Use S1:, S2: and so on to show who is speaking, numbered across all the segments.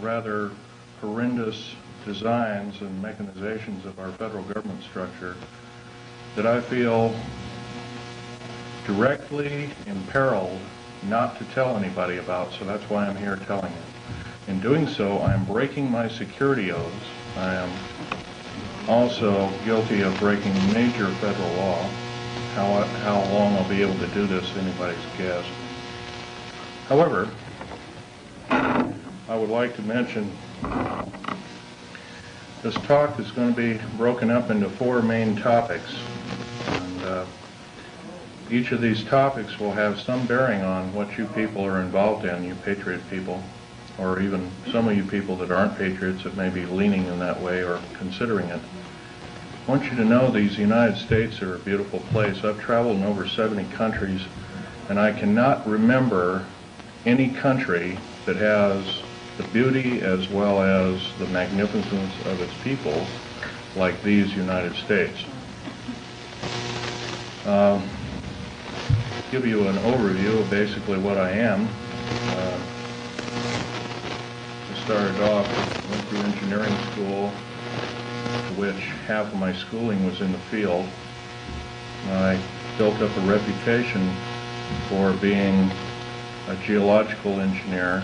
S1: Rather horrendous designs and mechanizations of our federal government structure that I feel directly imperiled not to tell anybody about, so that's why I'm here telling it. In doing so, I am breaking my security oaths. I am also guilty of breaking major federal law. How long I'll be able to do this is anybody's guess. However, I would like to mention this talk is going to be broken up into 4 main topics. And each of these topics will have some bearing on what you people are involved in, you patriot people, or even some of you people that aren't patriots that may be leaning in that way or considering it. I want you to know these United States are a beautiful place. I've traveled in over 70 countries, and I cannot remember any country that has the beauty as well as the magnificence of its people like these United States. Give you an overview of basically what I am. I started off, went through engineering school, which half of my schooling was in the field. I built up a reputation for being a geological engineer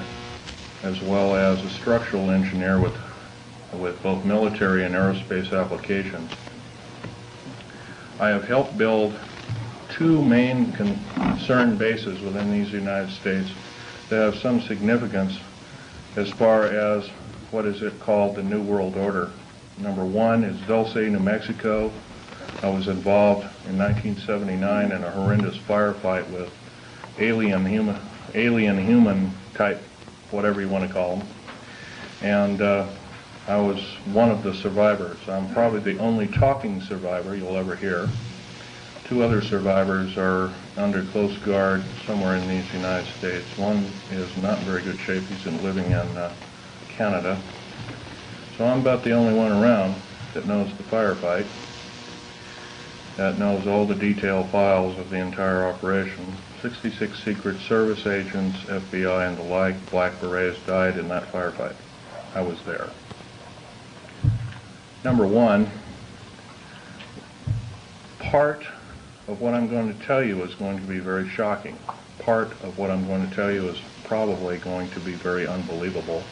S1: as well as a structural engineer with both military and aerospace applications. I have helped build 2 main concern bases within these United States that have some significance as far as what is it called the New World Order. Number 1 is Dulce, New Mexico. I was involved in 1979 in a horrendous firefight with alien human type, whatever you want to call them. And I was one of the survivors. I'm probably the only talking survivor you'll ever hear. 2 other survivors are under close guard somewhere in these United States. One is not in very good shape. He's living in Canada. So I'm about the only one around that knows the firefight, that knows all the detailed files of the entire operation. 66 Secret Service agents, FBI and the like, Black Berets died in that firefight. I was there. Number 1, part of what I'm going to tell you is going to be very shocking. Part of what I'm going to tell you is probably going to be very unbelievable.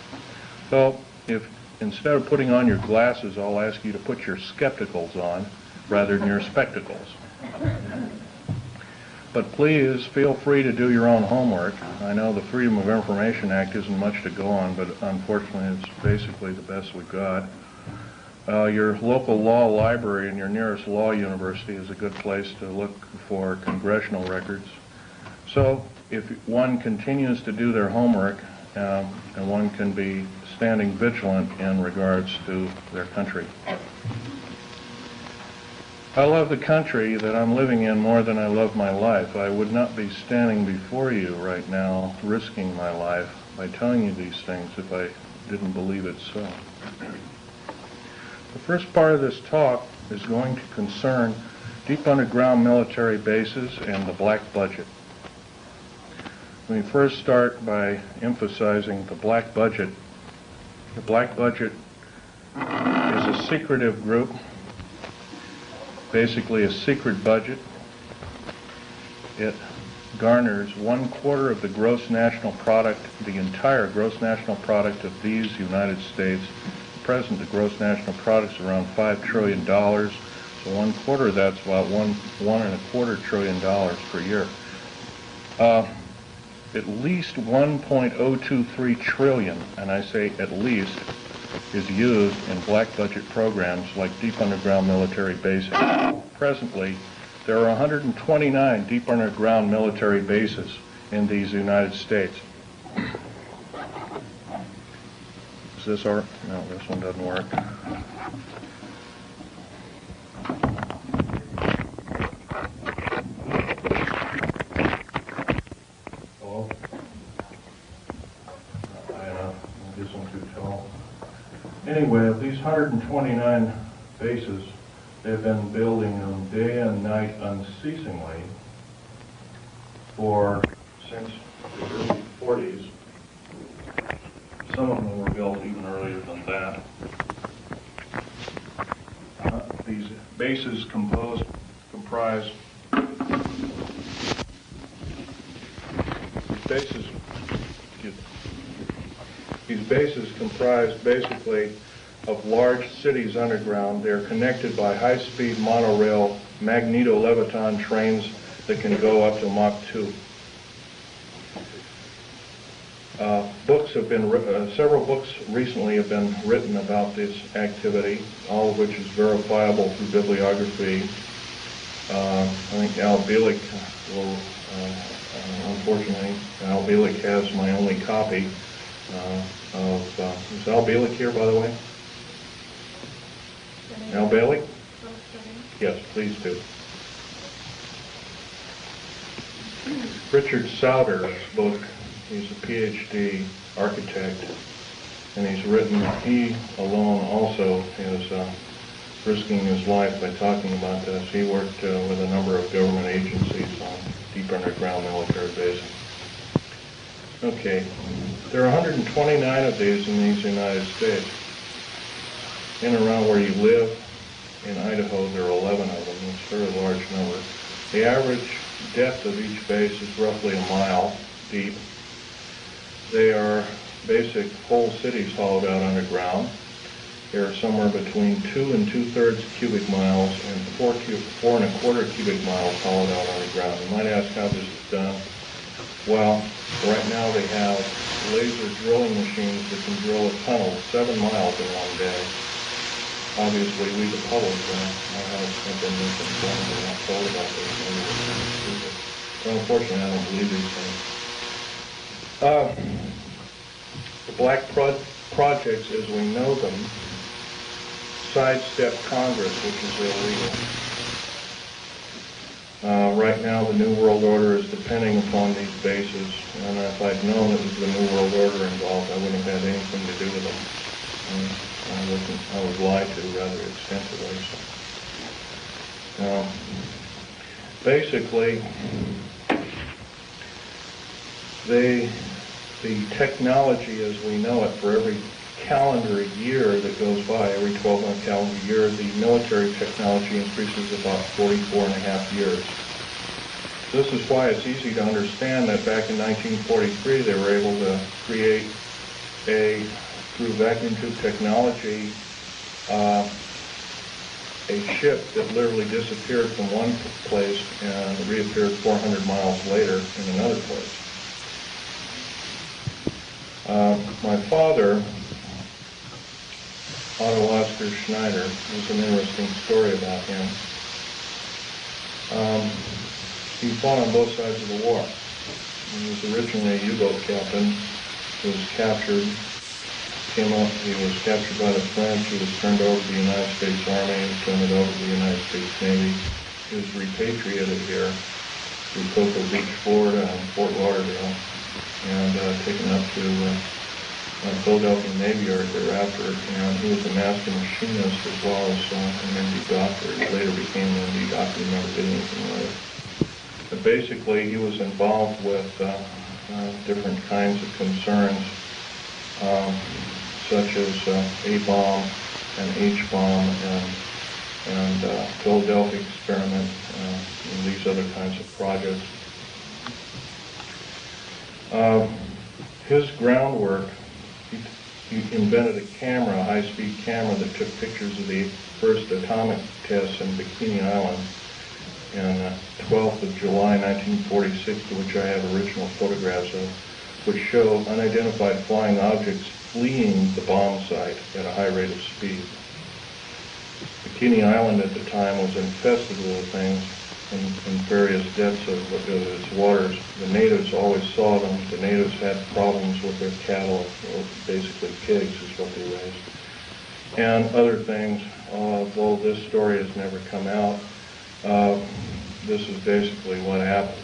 S1: So if instead of putting on your glasses, I'll ask you to put your skepticals on rather than your spectacles. But please feel free to do your own homework. I know the Freedom of Information Act isn't much to go on, but unfortunately it's basically the best we've got. Your local law library and your nearest law university is a good place to look for congressional records. So if one continues to do their homework, and one can be standing vigilant in regards to their country. I love the country that I'm living in more than I love my life. I would not be standing before you right now risking my life by telling you these things if I didn't believe it so. The first part of this talk is going to concern deep underground military bases and the black budget. Let me first start by emphasizing the black budget. The black budget is a secretive group, basically a secret budget. It garners 1/4 of the gross national product, the entire gross national product of these United States. At present, the gross national product is around $5 trillion, so 1/4 of that's about $1.25 trillion per year. At least 1.023 trillion, and I say at least, is used in black budget programs like deep underground military bases. Presently, there are 129 deep underground military bases in these United States. Is this our? No, this one doesn't work. Hello? This one's too tall. Anyway, of these 129 bases, They've been building them day and night unceasingly since the early 40s. Some of them were built even earlier than that. These bases comprise basically of large cities underground. They're connected by high-speed monorail magneto-leviton trains that can go up to Mach 2. Several books recently have been written about this activity, all of which is verifiable through bibliography. I think Al Bielek will, unfortunately, Al Bielek has my only copy is Al Bielek here, by the way? Al Bielek? Yes, please do. Richard Souter's book, he's a PhD architect, and he alone also is risking his life by talking about this. He worked with a number of government agencies on deep underground military bases. Okay, there are 129 of these in these United States. In and around where you live, in Idaho, there are 11 of them. It's a very large number. The average depth of each base is roughly a mile deep. They are basic whole cities hollowed out underground. They are somewhere between 2 2/3 cubic miles and 4 1/4 cubic miles hollowed out underground. You might ask how this is done. Well, right now they have laser drilling machines that can drill a tunnel 7 miles in one day. Obviously, we the public have been misinformed and not told about this. So unfortunately, I don't believe these things. The black projects, as we know them, sidestep Congress, which is illegal. Right now, the New World Order is depending upon these bases, and if I'd known it was the New World Order involved, I wouldn't have had anything to do with them. I was lied to rather extensively. So, basically, the technology as we know it for every calendar year that goes by, every 12-month calendar year, the military technology increases about 44.5 years. This is why it's easy to understand that back in 1943 they were able to create through vacuum tube technology, a ship that literally disappeared from one place and reappeared 400 miles later in another place. My father, Otto Oscar Schnieder, there's an interesting story about him. He fought on both sides of the war. He was originally a U-boat captain. He was captured. He was captured by the French. He was turned over to the United States Army. He was turned over to the United States Navy. He was repatriated here to Cocoa Beach, Florida, and Fort Lauderdale, and taken up to Philadelphia Navy Yard thereafter. And he was a master machinist as well as an MD doctor. He later became an MD doctor. He never did anything with it. But basically, he was involved with different kinds of concerns, such as A-bomb and H-bomb and Philadelphia experiment and these other kinds of projects. His groundwork, he invented a camera, a high-speed camera that took pictures of the first atomic tests in Bikini Island on 12th of July 1946, to which I have original photographs of, which show unidentified flying objects fleeing the bomb site at a high rate of speed. Bikini Island at the time was infested with things in various depths of its waters. The natives always saw them. The natives had problems with their cattle, or basically pigs is what they raised, and other things. Though this story has never come out, this is basically what happened.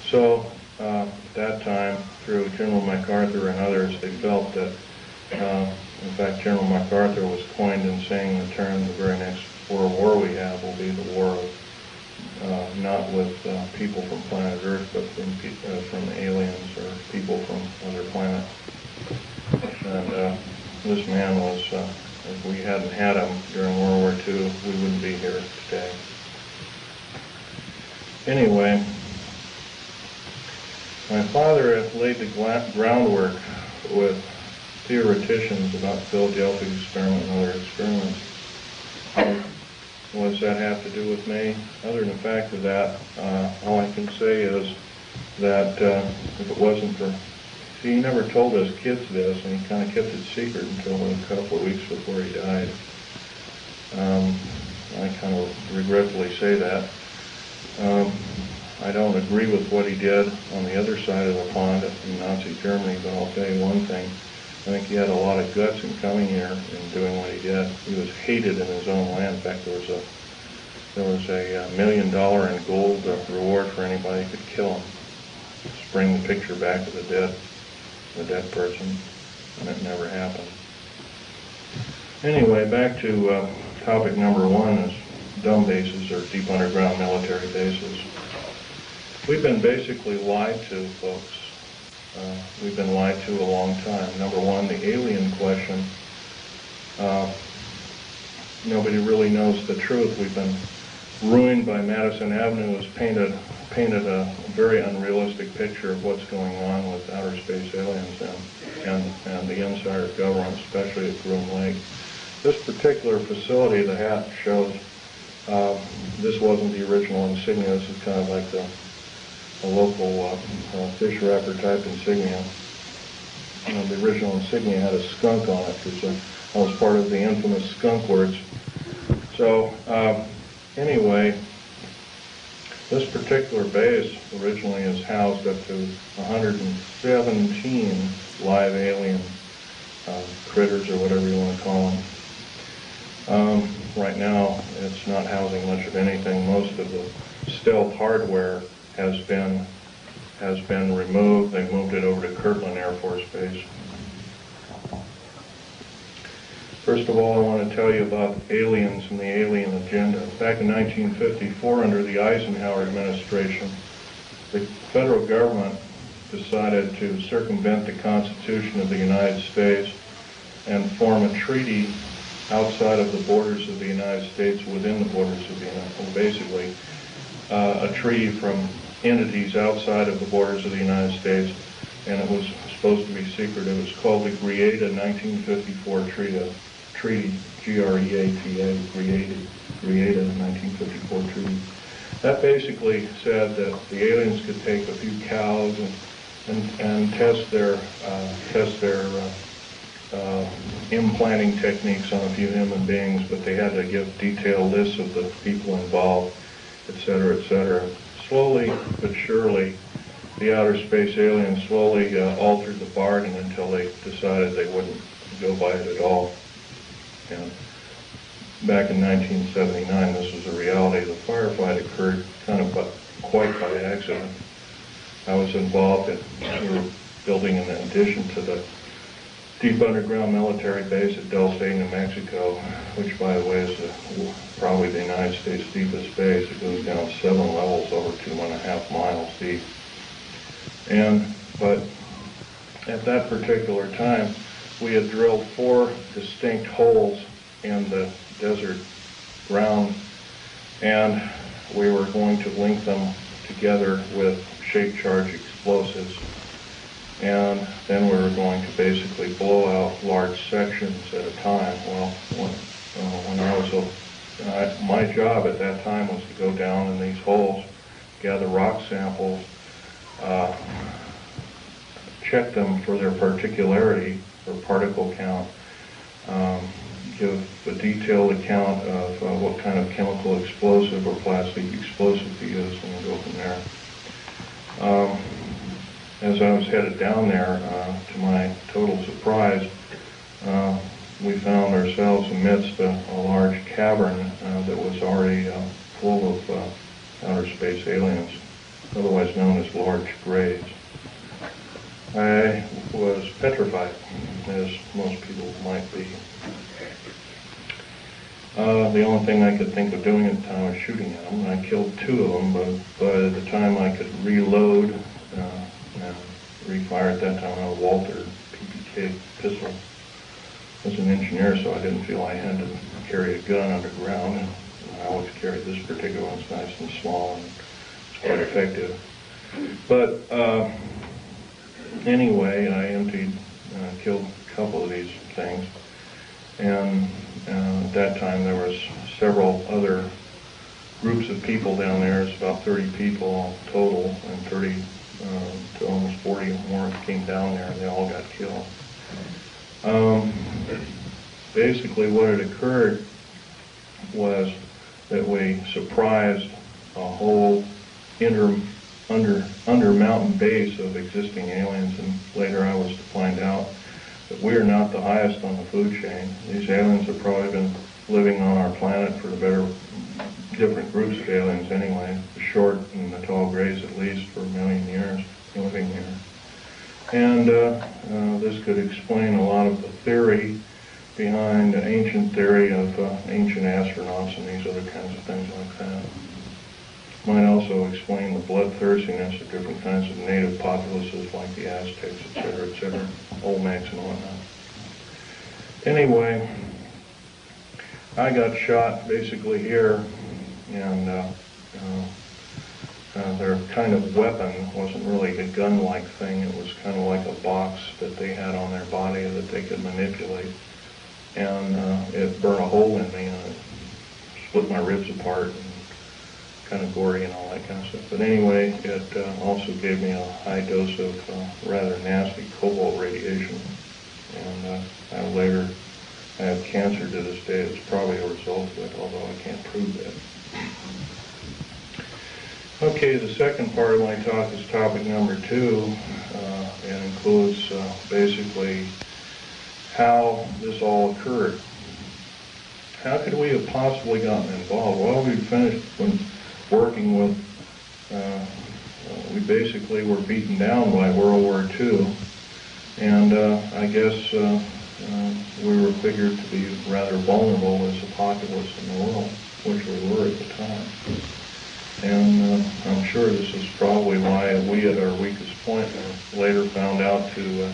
S1: So at that time, through General MacArthur and others, they felt that In fact, General MacArthur was coined in saying the term, the very next world war we have will be the war of not with people from planet Earth, but from aliens or people from other planets. And this man was, if we hadn't had him during World War II, we wouldn't be here today. Anyway, my father had laid the groundwork with theoreticians about the Philadelphia experiment and other experiments. What does that have to do with me? Other than the fact of that, all I can say is that if it wasn't for, see, he never told us kids this, and he kind of kept it secret until a couple of weeks before he died. I kind of regretfully say that. I don't agree with what he did on the other side of the pond in Nazi Germany, but I'll tell you one thing. I think he had a lot of guts in coming here and doing what he did. He was hated in his own land. In fact, there was a $1 million in gold reward for anybody who could kill him. Just bring the picture back of the dead person, and it never happened. Anyway, back to topic number one is dumb bases or deep underground military bases. We've been basically lied to, folks. We've been lied to a long time. Number one, the alien question. Nobody really knows the truth. We've been ruined by Madison Avenue, has painted a very unrealistic picture of what's going on with outer space aliens and the insider government, especially at Groom Lake. This particular facility, the hat shows, this wasn't the original insignia. This is kind of like a local fish wrapper type insignia. The original insignia had a skunk on it because I was part of the infamous skunk words. So anyway, this particular base originally is housed up to 117 live alien critters, or whatever you want to call them. Right now, it's not housing much of anything. Most of the stealth hardware has been removed. They moved it over to Kirtland Air Force Base. First of all, I want to tell you about aliens and the alien agenda. Back in 1954, under the Eisenhower administration, the federal government decided to circumvent the Constitution of the United States and form a treaty outside of the borders of the United States, within the borders of the United States, basically a treaty from entities outside of the borders of the United States, and it was supposed to be secret. It was called the Greada 1954 Treaty, G-R-E-A-T-A, Greada 1954 Treaty. That basically said that the aliens could take a few cows and test their implanting techniques on a few human beings, but they had to give detailed lists of the people involved, etc., etc. Slowly but surely, the outer space aliens slowly altered the bargain until they decided they wouldn't go by it at all. And back in 1979, this was a reality. The firefight occurred kind of quite by accident. I was involved in, we were building an addition to the deep underground military base at Del State, New Mexico, which, by the way, is probably the United States' deepest base. It goes down 7 levels over 2.5 miles deep. But at that particular time, we had drilled 4 distinct holes in the desert ground, and we were going to link them together with shape charge explosives. And then we were going to basically blow out large sections at a time. Well, when I was my job at that time was to go down in these holes, gather rock samples, check them for their particularity or particle count, give a detailed account of what kind of chemical explosive or plastic explosive to use, and go from there. As I was headed down there, to my total surprise, we found ourselves amidst a large cavern that was already full of outer space aliens, otherwise known as large graves. I was petrified. as most people might be. The only thing I could think of doing at the time was shooting at them. I killed 2 of them, but by the time I could reload and refire at that time, I had a Walter PPK pistol. I was an engineer, so I didn't feel I had to carry a gun underground. And I always carried this particular one. It's nice and small, and it's quite effective. But anyway, I emptied, killed a couple of these things, and at that time there was several other groups of people down there. It's about 30 people total, and 30 to almost 40 more came down there, and they all got killed. Basically what had occurred was that we surprised a whole under mountain base of existing aliens, and later I was to find out that we are not the highest on the food chain. These aliens have probably been living on our planet for different groups of aliens anyway, the short and the tall grays at least, for a million years living here. And this could explain a lot of the theory behind the ancient theory of ancient astronauts and these other kinds of things like that. Might also explain the bloodthirstiness of different kinds of native populaces like the Aztecs, etc., Olmecs and whatnot. Anyway, I got shot basically here, and their kind of weapon wasn't really a gun-like thing. It was kind of like a box that they had on their body that they could manipulate. And it burned a hole in me, and it split my ribs apart, and kind of gory and all that kind of stuff. But anyway, it also gave me a high dose of rather nasty cobalt radiation. And I have cancer to this day. It's probably a result of it, although I can't prove that. Okay, the second part of my talk is topic number 2, and includes basically how this all occurred. How could we have possibly gotten involved? Well, we finished working with, we basically were beaten down by World War II, and I guess we were figured to be rather vulnerable as a populace in the world, which we were at the time. And I'm sure this is probably why we, at our weakest point, later found out to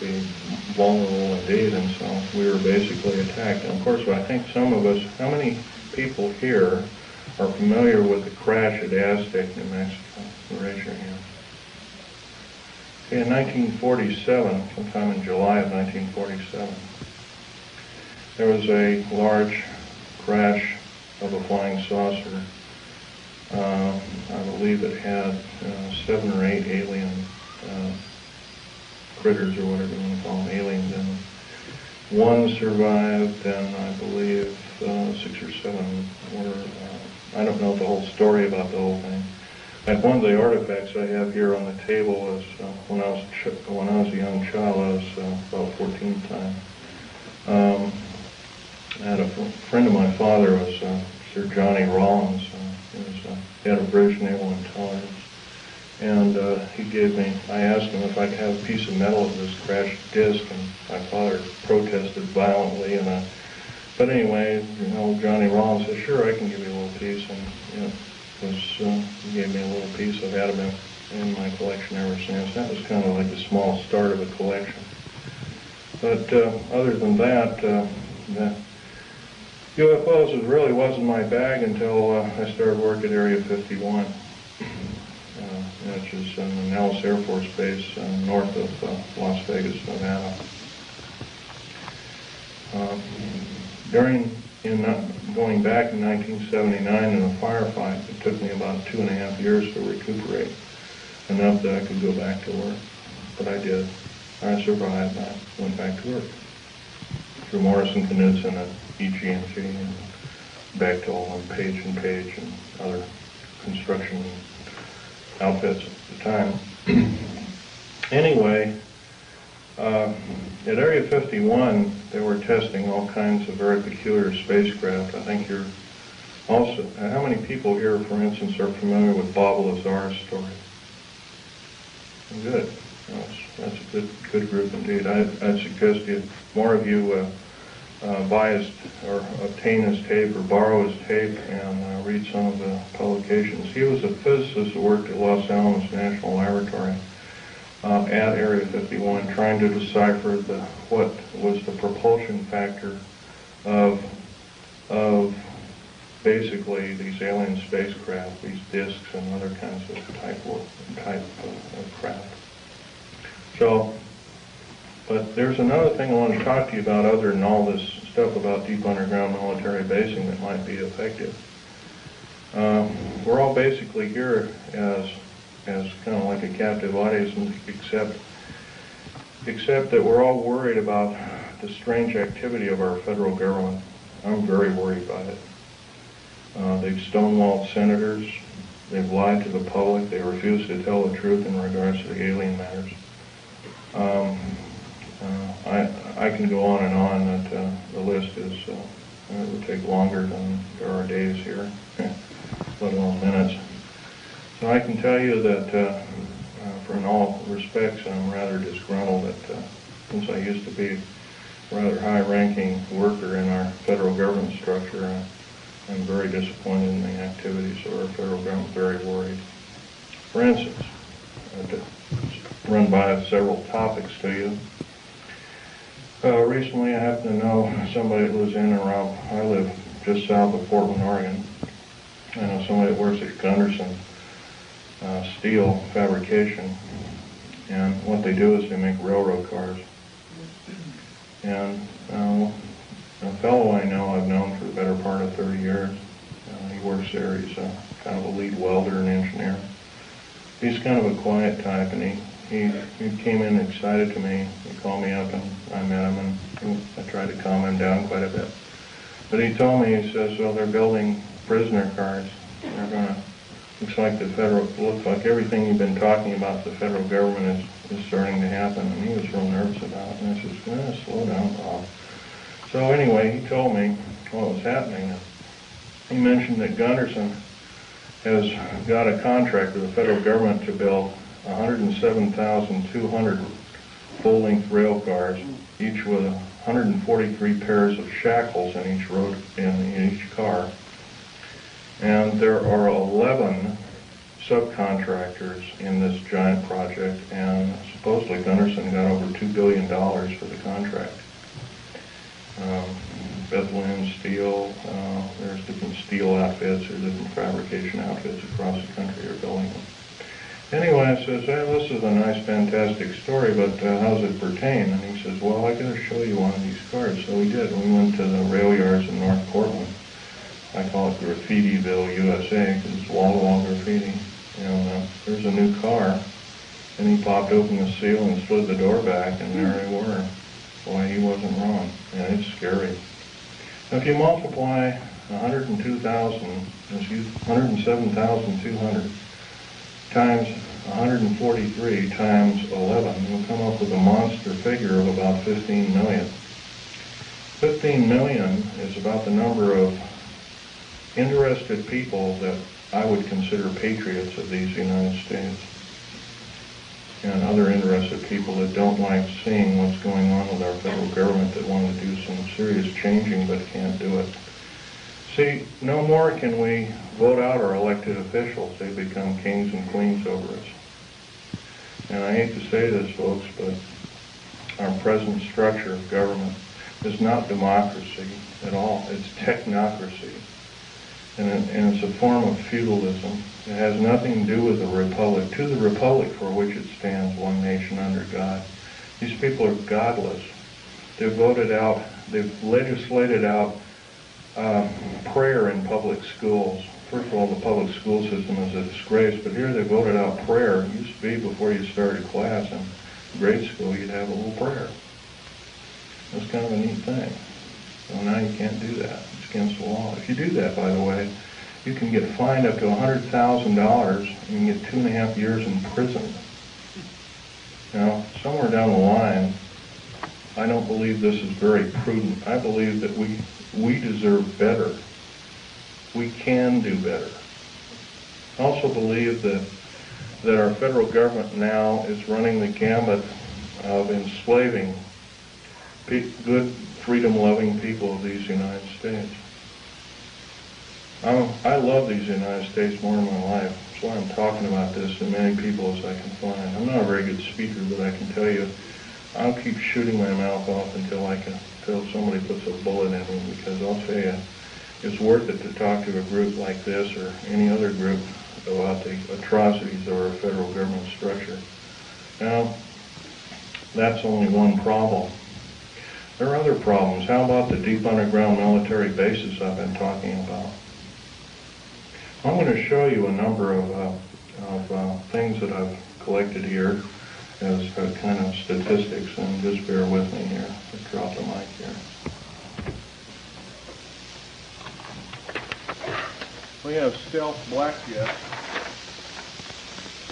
S1: be vulnerable indeed, and so we were basically attacked. And of course, I think some of us, how many people here are familiar with the crash at Aztec, New Mexico? Raise your hand. Okay, in 1947, sometime in July of 1947, there was a large crash of a flying saucer. I believe it had 7 or 8 alien critters, or whatever you want to call them, aliens in them. 1 survived, and I believe 6 or 7 were, I don't know the whole story about the whole thing. And one of the artifacts I have here on the table was when I was a young child. I was about 14 at the time. I had a friend of my father was Sir Johnny Rawlins. He had a British Naval Intelligence. And he gave me, I asked him if I could have a piece of metal of this crashed disc, and my father protested violently. But anyway, Johnny Rollins said, sure, I can give you a little piece. And he gave me a little piece. I've had them in my collection ever since. That was kind of like the small start of a collection. But other than that, the UFOs really wasn't my bag until I started work at Area 51. Which is in the Nellis Air Force Base north of Las Vegas, Nevada. Going back in 1979 in a firefight, it took me about 2.5 years to recuperate, enough that I could go back to work. But I did. I survived. I went back to work through Morrison Knudsen at EG&G and Bechtel and Page and Page and other construction outfits at the time. Anyway, at Area 51, they were testing all kinds of very peculiar spacecraft. I think you're also, how many people here, for instance, are familiar with Bob Lazar's story? Good. That's a good group indeed. I'd suggest more of you buy his or obtain his tape or borrow his tape and read some of the publications. He was a physicist who worked at Los Alamos National Laboratory at Area 51, trying to decipher what was the propulsion factor of basically these alien spacecraft, these discs and other kinds of type of craft. So, but there's another thing I want to talk to you about other than all this stuff about deep underground military basing that might be effective. We're all basically here as kind of like a captive audience, except that we're all worried about the strange activity of our federal government. I'm very worried about it. They've stonewalled senators. They've lied to the public. They refuse to tell the truth in regards to the alien matters. I can go on and on. That the list is it would take longer than there are days here, let alone minutes. So I can tell you that, for in all respects, I'm rather disgruntled that since I used to be a rather high-ranking worker in our federal government structure, I'm very disappointed in the activities of our federal government, very worried. For instance, to run by several topics to you. Recently I happen to know somebody that lives in and around, I live just south of Portland, Oregon. I know somebody that works at Gunderson Steel Fabrication, and what they do is they make railroad cars. And a fellow I know, I've known for the better part of 30 years. He works there. He's kind of a lead welder and engineer. He's kind of a quiet type, and he came in excited to me. He called me up, and I met him, and I tried to calm him down quite a bit. But he told me, he says, well, they're building prisoner cars. They're going to, looks like everything you've been talking about, the federal government is starting to happen. And he was real nervous about it. And I said, slow down, Bob. So anyway, he told me what was happening. He mentioned that Gunderson has got a contract with the federal government to build 107,200 full-length rail cars, each with 143 pairs of shackles in each car. And there are 11 subcontractors in this giant project, and supposedly Gunderson got over $2 billion for the contract. Bethlehem Steel, there's different steel outfits or different fabrication outfits across the country are building them. Anyway, I says, hey, this is a nice, fantastic story, but how does it pertain? And he says, well, I got to show you one of these cars. So we did. We went to the rail yards in North Portland. I call it Graffitiville, USA, because it's wall-to-wall graffiti. And there's a new car, and he popped open the seal and slid the door back, and there they were. Boy, he wasn't wrong. And it's scary. Now, if you multiply 107,200 times 143 times 11, you'll come up with a monster figure of about 15 million. 15 million is about the number of interested people that I would consider patriots of these United States, and other interested people that don't like seeing what's going on with our federal government, that want to do some serious changing but can't do it. See, no more can we vote out our elected officials. They become kings and queens over us. And I hate to say this, folks, but our present structure of government is not democracy at all. It's technocracy. And it's a form of feudalism. It has nothing to do with the republic. To the republic for which it stands, one nation under God. These people are godless. They've voted out, they've legislated out prayer in public schools. First of all, the public school system is a disgrace, but here they voted out prayer. It used to be before you started class in grade school, you'd have a little prayer. That's kind of a neat thing. So now you can't do that. It's against the law. If you do that, by the way, you can get fined up to $100,000 and you can get 2.5 years in prison. Now, somewhere down the line, I don't believe this is very prudent. I believe that we deserve better. We can do better. I also believe that our federal government now is running the gamut of enslaving good, freedom-loving people of these United States. I love these United States more in my life. That's why I'm talking about this to many people as I can find. I'm not a very good speaker, but I can tell you, I'll keep shooting my mouth off until somebody puts a bullet in me, because I'll tell you, it's worth it to talk to a group like this or any other group about the atrocities of our federal government structure. Now, that's only one problem. There are other problems. How about the deep underground military bases I've been talking about? I'm going to show you a number of things that I've collected here as kind of statistics, and just bear with me here. I'll drop the mic here. We have stealth black jets,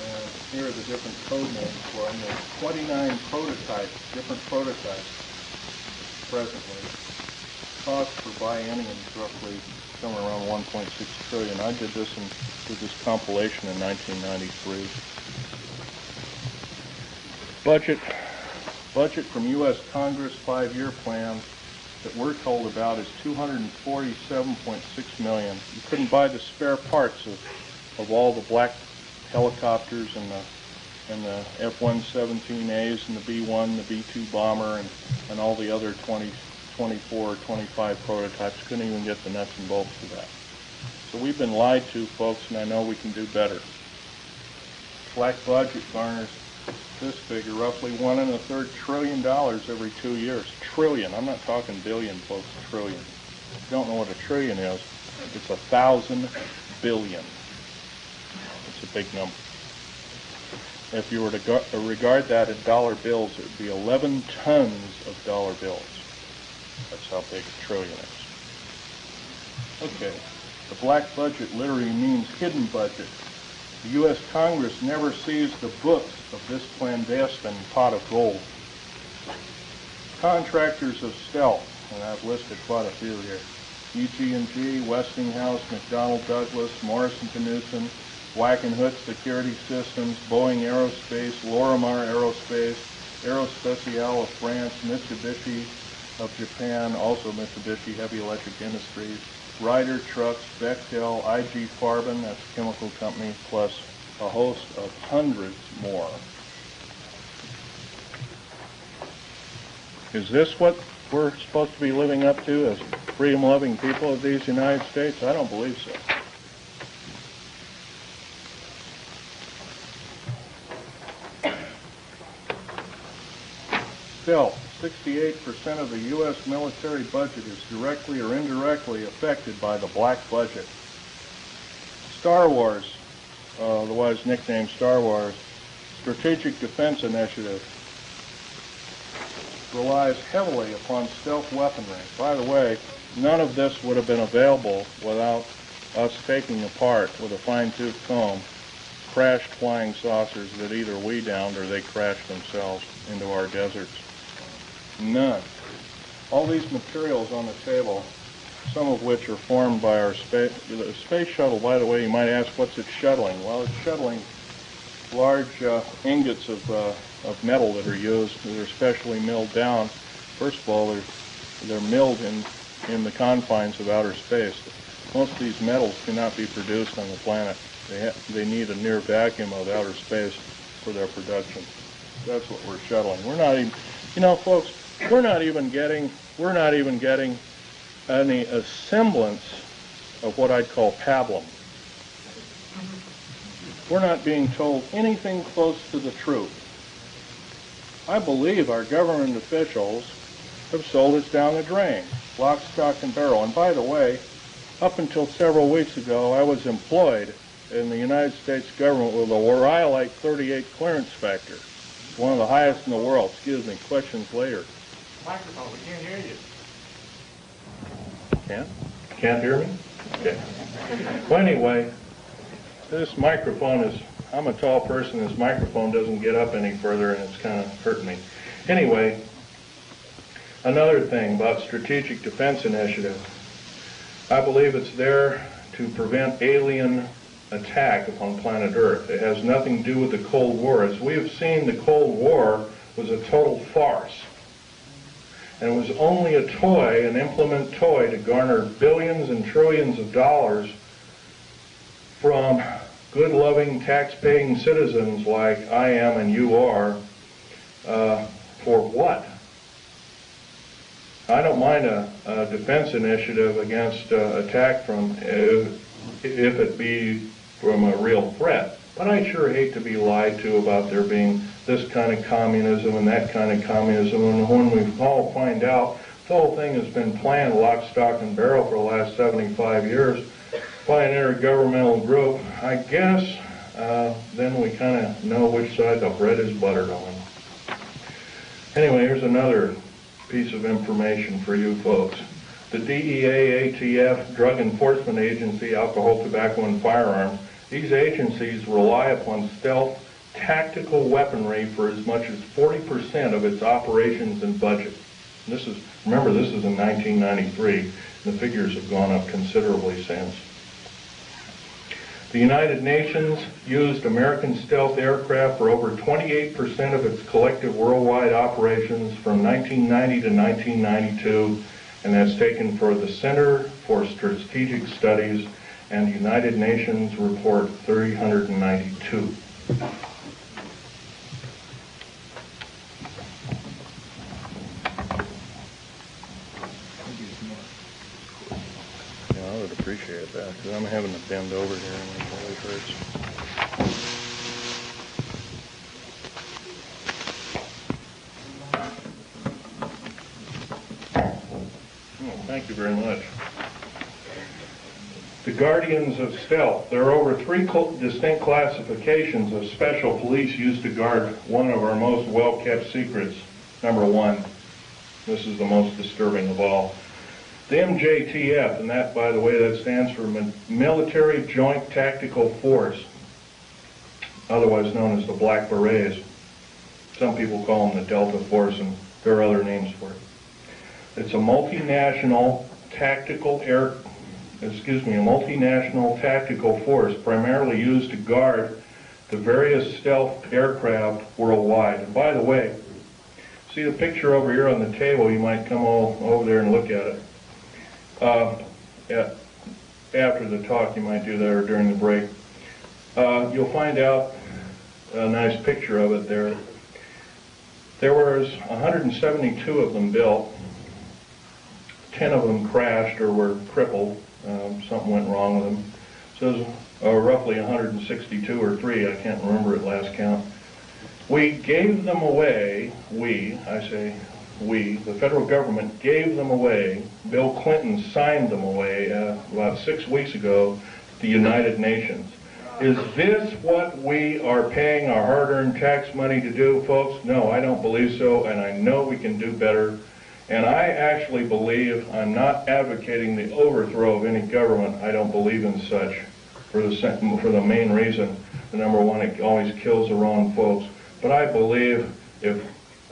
S1: and here are the different code names for them. There's 29 prototypes, different prototypes presently. Cost per biennium is roughly somewhere around 1.6 trillion. I did this compilation in 1993. Budget from U.S. Congress 5-year plan that we're told about is $247.6 million. You couldn't buy the spare parts of all the black helicopters and the F-117As and the B-1, the B-2 bomber, and all the other 24, 25 prototypes. Couldn't even get the nuts and bolts for that. So we've been lied to, folks, and I know we can do better. Black budget garners this figure, roughly $1.25 trillion every 2 years. Trillion. I'm not talking billion, folks. Trillion. If you don't know what a trillion is, it's 1,000 billion. It's a big number. If you were to regard that in dollar bills, it would be 11 tons of dollar bills. That's how big a trillion is. Okay. The black budget literally means hidden budget. The U.S. Congress never sees the books of this clandestine pot of gold. Contractors of stealth, and I've listed quite a few here: EG&G, Westinghouse, McDonnell Douglas, Morrison-Knudsen, Wackenhut Security Systems, Boeing Aerospace, Lorimar Aerospace, Aerospatiale of France, Mitsubishi of Japan, also Mitsubishi Heavy Electric Industries, Ryder Trucks, Bechtel, IG Farben, that's a chemical company, plus a host of hundreds more. Is this what we're supposed to be living up to as freedom-loving people of these United States? I don't believe so. Still, 68% of the U.S. military budget is directly or indirectly affected by the black budget. Star Wars, otherwise nicknamed Star Wars, Strategic Defense Initiative, relies heavily upon stealth weaponry. By the way, none of this would have been available without us taking apart with a fine-tooth comb crashed flying saucers that either we downed or they crashed themselves into our deserts. None. All these materials on the table, some of which are formed by our space shuttle. By the way, you might ask, what's it shuttling? Well, it's shuttling large ingots of metal that are used, that are specially milled down. First of all, they're milled in the confines of outer space. Most of these metals cannot be produced on the planet. They need a near vacuum of outer space for their production. That's what we're shuttling. We're not even, you know, folks, we're not even getting any semblance of what I'd call pablum. We're not being told anything close to the truth. I believe our government officials have sold us down the drain, lock, stock, and barrel. And by the way, up until several weeks ago, I was employed in the United States government with a Rhyolite 38 clearance factor. It's one of the highest in the world. Excuse me, questions later.
S2: Microphone, we can't hear you.
S1: Can't hear me? Okay. Well, anyway, this microphone is, I'm a tall person, this microphone doesn't get up any further and it's kind of hurting me. Anyway, another thing about Strategic Defense Initiative. I believe it's there to prevent alien attack upon planet Earth. It has nothing to do with the Cold War. As we have seen, the Cold War was a total farce. And it was only a toy, an implement toy, to garner billions and trillions of dollars from good, loving, tax-paying citizens like I am and you are. For what? I don't mind a defense initiative against attack from, if it be from a real threat. But I sure hate to be lied to about there being this kind of communism and that kind of communism. And when we all find out the whole thing has been planned lock, stock, and barrel for the last 75 years by an intergovernmental group, I guess then we kind of know which side the bread is buttered on. Anyway, here's another piece of information for you folks. The DEA, ATF, Drug Enforcement Agency, Alcohol, Tobacco, and Firearms, these agencies rely upon stealth tactical weaponry for as much as 40% of its operations and budget. And this is, remember, this is in 1993. The figures have gone up considerably since. The United Nations used American stealth aircraft for over 28% of its collective worldwide operations from 1990 to 1992, and that's taken for the Center for Strategic Studies and the United Nations Report 392. Yeah, I would appreciate that, because I'm having to bend over here and it really hurts. Oh, thank you very much. The Guardians of Stealth. There are over 3 distinct classifications of special police used to guard one of our most well-kept secrets. Number 1, this is the most disturbing of all. The MJTF, and that, by the way, that stands for Military Joint Tactical Force, otherwise known as the Black Berets. Some people call them the Delta Force, and there are other names for it. It's a multinational tactical force primarily used to guard the various stealth aircraft worldwide. And by the way, see the picture over here on the table? You might come over there and look at it. After the talk, you might do that, or during the break. You'll find out a nice picture of it there. There was 172 of them built. 10 of them crashed or were crippled. Something went wrong with them. So it was roughly 162 or 3. I can't remember at last count. We gave them away. The federal government gave them away. Bill Clinton signed them away about 6 weeks ago to the United Nations. Is this what we are paying our hard-earned tax money to do, folks? No, I don't believe so, and I know we can do better. And I actually believe, I'm not advocating the overthrow of any government. I don't believe in such for the main reason. Number 1, it always kills the wrong folks. But I believe if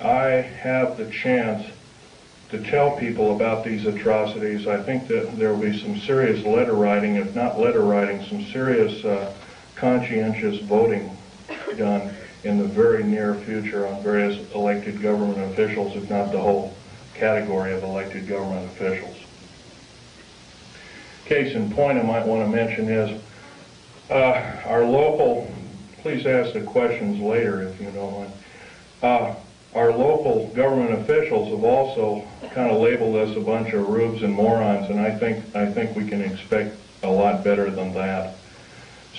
S1: I have the chance to tell people about these atrocities, I think that there will be some serious letter writing, if not letter writing, some serious conscientious voting done in the very near future on various elected government officials, if not the whole category of elected government officials. Case in point I might want to mention is our local, please ask the questions later if you don't mind. Our local government officials have also kind of labeled us a bunch of rubes and morons, and I think we can expect a lot better than that.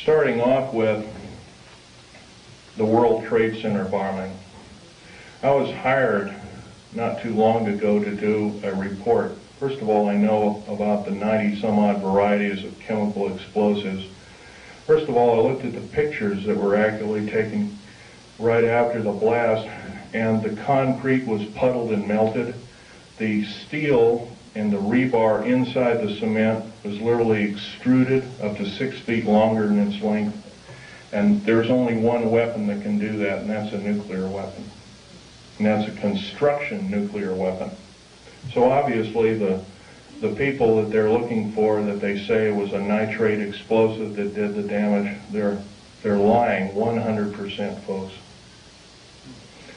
S1: Starting off with the World Trade Center bombing. I was hired not too long ago to do a report. First of all, I know about the 90-some-odd varieties of chemical explosives. First of all, I looked at the pictures that were actually taken right after the blast, and the concrete was puddled and melted. The steel and the rebar inside the cement was literally extruded up to 6 feet longer in its length. And there's only one weapon that can do that, and that's a nuclear weapon. And that's a construction nuclear weapon. So obviously the people that they're looking for, that they say was a nitrate explosive that did the damage, they're lying 100%, folks.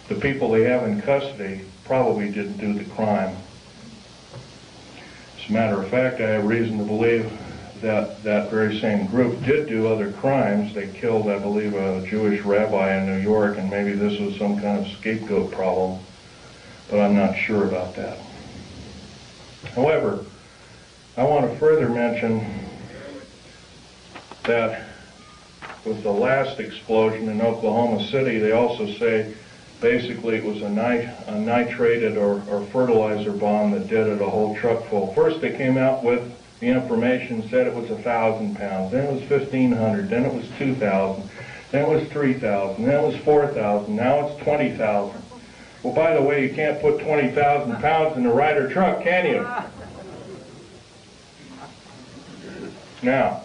S1: the people they have in custody probably didn't do the crime. As a matter of fact, I have reason to believe that that very same group did do other crimes. They killed, I believe, a Jewish rabbi in New York, and maybe this was some kind of scapegoat problem, but I'm not sure about that. However, I want to further mention that with the last explosion in Oklahoma City, they also say basically it was a nitrated or fertilizer bomb that did it, a whole truck full. First they came out with the information, said it was 1,000 pounds, then it was 1,500, then it was 2,000, then it was 3,000, then it was 4,000, now it's 20,000. Well, by the way, you can't put 20,000 pounds in a Ryder truck, can you? Now,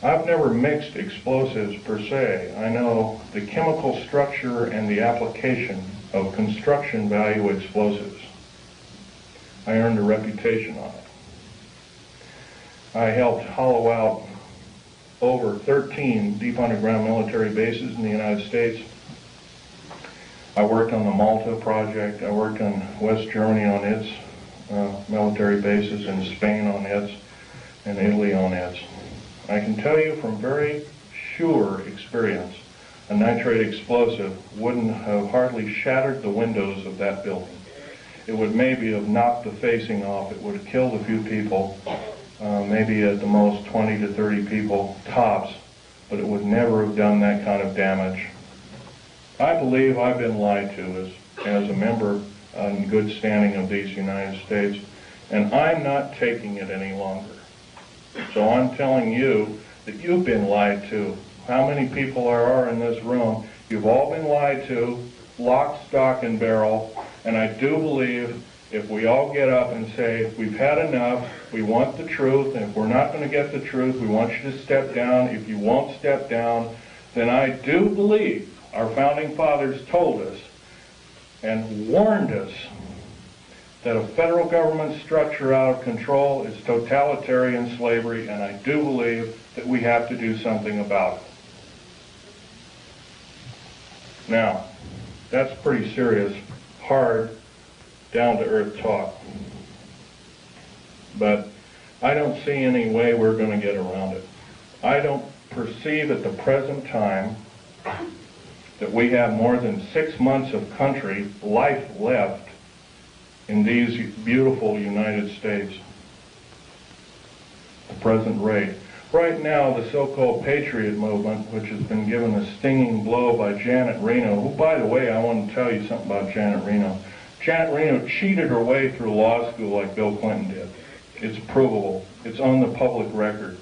S1: I've never mixed explosives per se. I know the chemical structure and the application of construction value explosives. I earned a reputation on it. I helped hollow out over 13 deep underground military bases in the United States. I worked on the Malta project. I worked on West Germany on its military bases, and Spain on its, and Italy on its. I can tell you from very sure experience, a nitrate explosive wouldn't have hardly shattered the windows of that building. It would maybe have knocked the facing off. It would have killed a few people, maybe at the most 20 to 30 people tops, but it would never have done that kind of damage. I believe I've been lied to as a member in good standing of these United States, and I'm not taking it any longer. So I'm telling you that you've been lied to. How many people are in this room? You've all been lied to, lock, stock, and barrel, and I do believe if we all get up and say, we've had enough, we want the truth, and if we're not going to get the truth, we want you to step down. If you won't step down, then I do believe our founding fathers told us and warned us that a federal government structure out of control is totalitarian slavery, and I do believe that we have to do something about it. Now, that's pretty serious, hard, down-to-earth talk. But I don't see any way we're going to get around it. I don't perceive at the present time that we have more than 6 months of country life left in these beautiful United States. The present rate. Right now, the so-called Patriot movement, which has been given a stinging blow by Janet Reno, who, by the way, I want to tell you something about Janet Reno. Janet Reno cheated her way through law school like Bill Clinton did. It's provable. It's on the public record.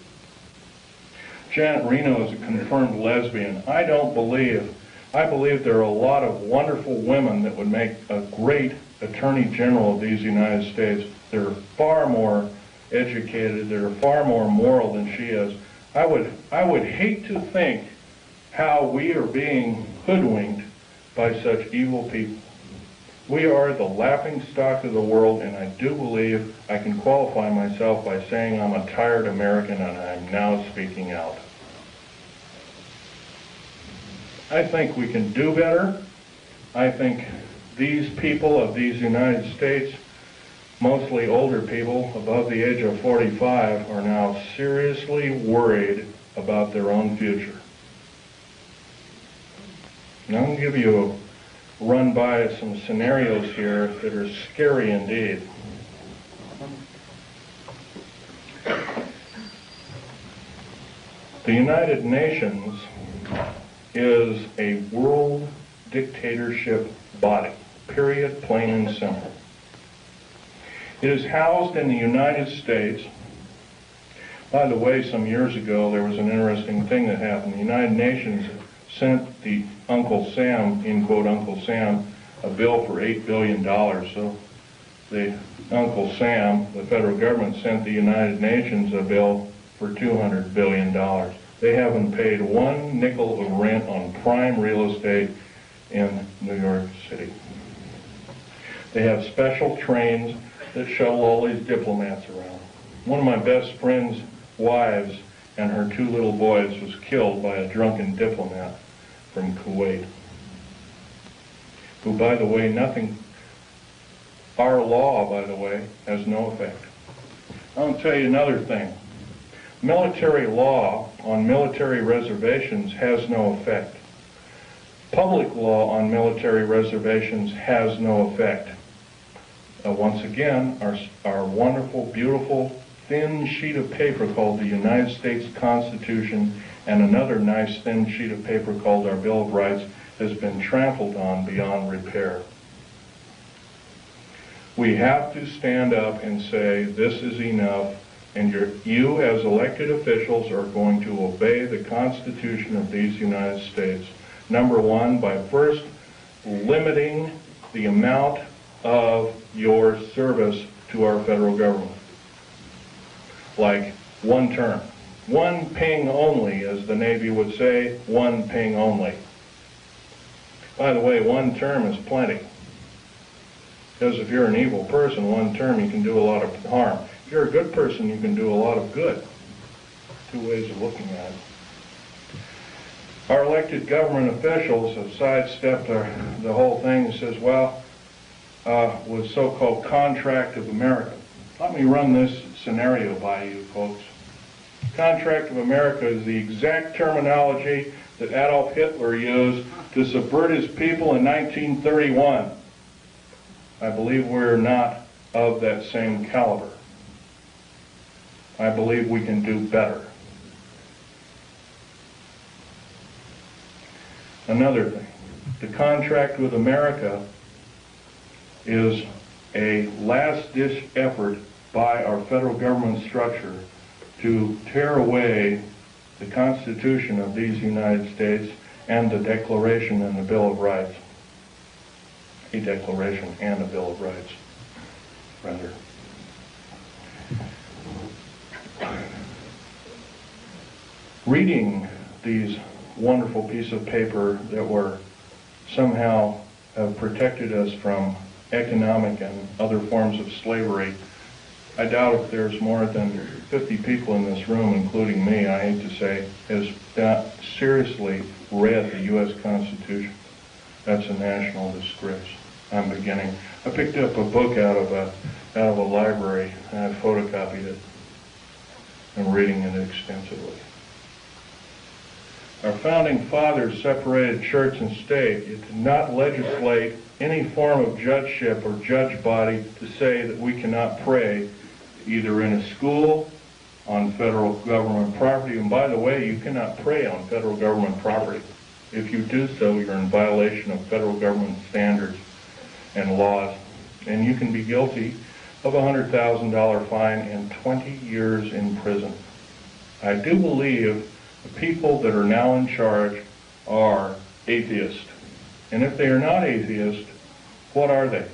S1: Janet Reno is a confirmed lesbian. I believe there are a lot of wonderful women that would make a great Attorney General of these United States. They're far more educated, they're far more moral than she is. I would hate to think how we are being hoodwinked by such evil people. We are the laughingstock of the world, and I do believe I can qualify myself by saying I'm a tired American, and I'm now speaking out. I think we can do better. I think these people of these United States, mostly older people above the age of 45, are now seriously worried about their own future. And I'm going to give you a run by some scenarios here that are scary indeed. The United Nations is a world dictatorship body, period, plain and simple. It is housed in the United States. By the way, some years ago there was an interesting thing that happened. The United Nations sent the Uncle Sam, in quote Uncle Sam, a bill for $8 billion. So the Uncle Sam, the federal government, sent the United Nations a bill for $200 billion. They haven't paid one nickel of rent on prime real estate in New York City. They have special trains that shuttle all these diplomats around. One of my best friend's wives and her 2 little boys was killed by a drunken diplomat from Kuwait. who, by the way, our law, by the way, has no effect. I'll tell you another thing. Military law on military reservations has no effect. Public law on military reservations has no effect. Once again, our wonderful, beautiful, thin sheet of paper called the United States Constitution and another nice thin sheet of paper called our Bill of Rights has been trampled on beyond repair. We have to stand up and say, this is enough, and you as elected officials are going to obey the Constitution of these United States. Number one, by first limiting the amount of your service to our federal government. Like one term. One ping only, as the Navy would say, one ping only. By the way, one term is plenty. Because if you're an evil person, one term you can do a lot of harm. If you're a good person, you can do a lot of good. Two ways of looking at it. Our elected government officials have sidestepped the whole thing and says, well, with so-called contract of America. Let me run this scenario by you, folks. Contract of America is the exact terminology that Adolf Hitler used to subvert his people in 1931. I believe we're not of that same caliber. I believe we can do better. Another thing, the contract with America is a last-ditch effort by our federal government structure to tear away the Constitution of these United States and the Declaration and the Bill of Rights. A Declaration and a Bill of Rights, rather. Reading these wonderful piece of paper that were somehow have protected us from economic and other forms of slavery, I doubt if there's more than 50 people in this room, including me, I hate to say, has seriously read the U.S. Constitution. That's a national disgrace. I'm beginning. I picked up a book out of a library and I photocopied it. I'm reading it extensively. Our founding fathers separated church and state. It did not legislate any form of judgeship or judge body to say that we cannot pray either in a school, on federal government property, and by the way, you cannot pray on federal government property. If you do so, you're in violation of federal government standards and laws, and you can be guilty of a $100,000 fine and 20 years in prison. I do believe the people that are now in charge are atheists. And if they are not atheists, what are they?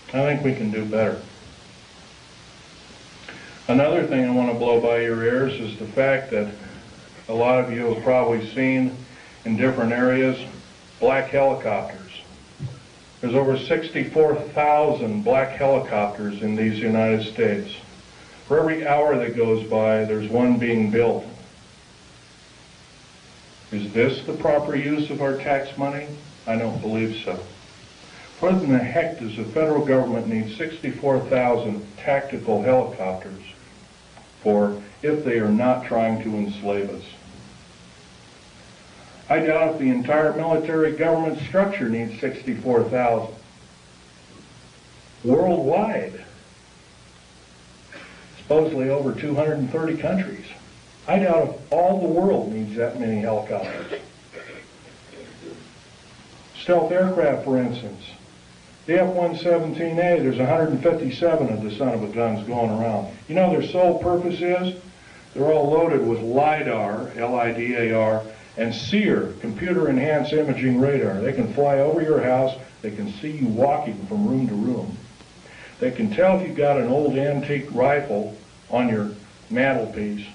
S1: I think we can do better. Another thing I want to blow by your ears is the fact that a lot of you have probably seen in different areas black helicopters. There's over 64,000 black helicopters in these United States. For every hour that goes by, there's one being built. Is this the proper use of our tax money? I don't believe so. What in the heck does the federal government need 64,000 tactical helicopters for if they are not trying to enslave us? I doubt if the entire military government structure needs 64,000. Worldwide, supposedly over 230 countries. I doubt if all the world needs that many helicopters. Stealth aircraft, for instance. The F-117A, there's 157 of the son of a guns going around. You know their sole purpose is? They're all loaded with LIDAR, L-I-D-A-R, and SEER, computer-enhanced imaging radar. They can fly over your house. They can see you walking from room to room. They can tell if you've got an old antique rifle on your mantelpiece.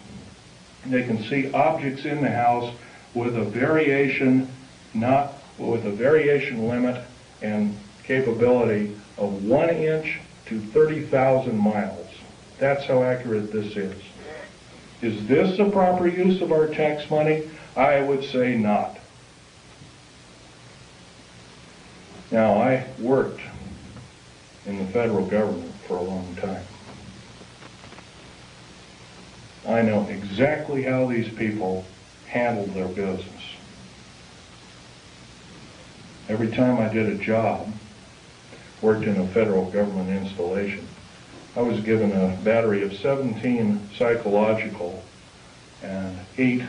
S1: They can see objects in the house with a variation, limit and capability of 1 inch to 30,000 miles. That's how accurate this is. Is this the proper use of our tax money? I would say not. Now, I worked in the federal government for a long time. I know exactly how these people handled their business. Every time I did a job, worked in a federal government installation, I was given a battery of 17 psychological and 8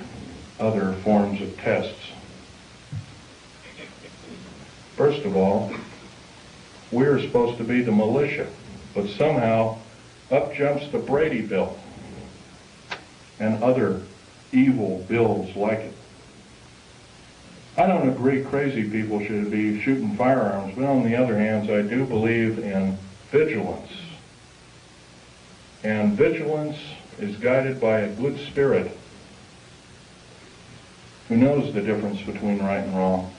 S1: other forms of tests. First of all, we're supposed to be the militia, but somehow up jumps the Brady bill and other evil bills like it. I don't agree crazy people should be shooting firearms, but on the other hand, I do believe in vigilance. And vigilance is guided by a good spirit who knows the difference between right and wrong,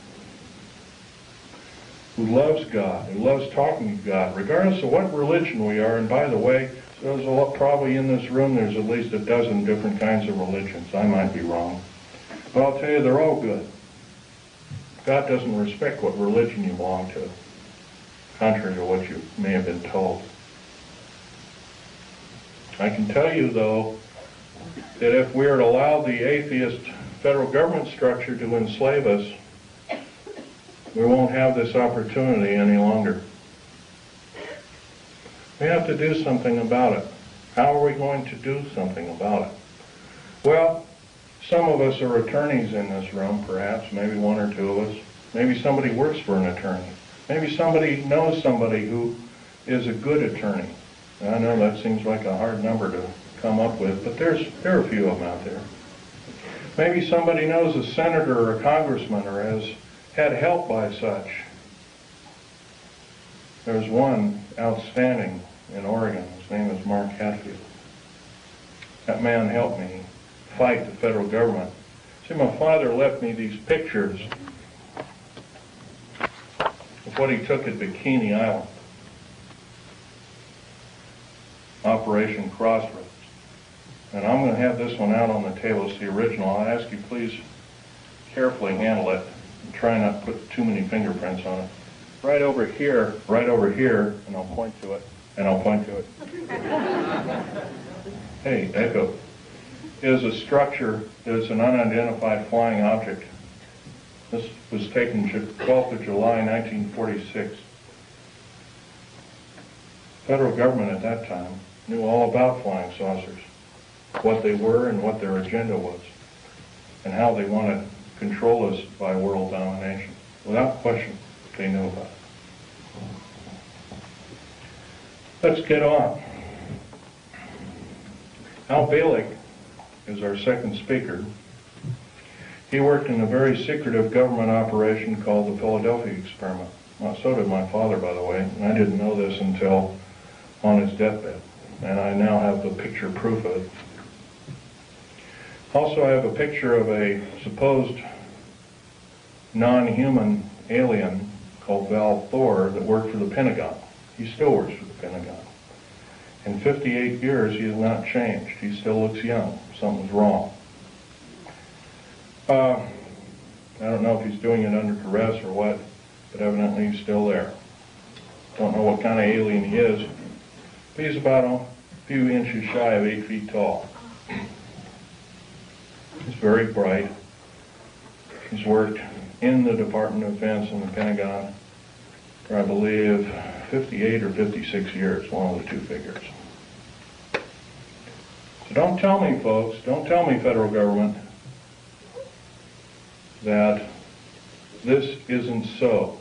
S1: who loves God, who loves talking to God, regardless of what religion we are. And by the way, there's probably in this room, there's at least a dozen different kinds of religions. I might be wrong. But I'll tell you, they're all good. God doesn't respect what religion you belong to, contrary to what you may have been told. I can tell you, though, that if we are to allow the atheist federal government structure to enslave us, we won't have this opportunity any longer. We have to do something about it. How are we going to do something about it? Well, some of us are attorneys in this room, perhaps, maybe one or two of us. Maybe somebody works for an attorney. Maybe somebody knows somebody who is a good attorney. And I know that seems like a hard number to come up with, but there are a few of them out there. Maybe somebody knows a senator or a congressman or has had help by such. There's one outstanding in Oregon. His name is Mark Hatfield. That man helped me fight the federal government. See, my father left me these pictures of what he took at Bikini Island, Operation Crossroads. And I'm going to have this one out on the table. It's the original. I ask you please carefully handle it and try not to put too many fingerprints on it. Right over here, and I'll point to it, and I'll point to it. Hey, Echo. Is a structure that is an unidentified flying object. This was taken 12th of July, 1946. Federal government at that time knew all about flying saucers, what they were and what their agenda was, and how they wanted to control us by world domination. Without question, they knew about it. Let's get on. Al Balik is our second speaker. He worked in a very secretive government operation called the Philadelphia Experiment. Well, so did my father, by the way, and I didn't know this until on his deathbed, and I now have the picture proof of it. Also, I have a picture of a supposed non-human alien called Val Thor that worked for the Pentagon. He still works for the Pentagon. In 58 years, he has not changed. He still looks young. Something's wrong. I don't know if he's doing it under duress or what, but evidently he's still there. Don't know what kind of alien he is, but he's about a few inches shy of 8 feet tall. He's very bright. He's worked in the Department of Defense and the Pentagon for, I believe, 58 or 56 years, one of the two figures. So don't tell me, folks, don't tell me, federal government, that this isn't so,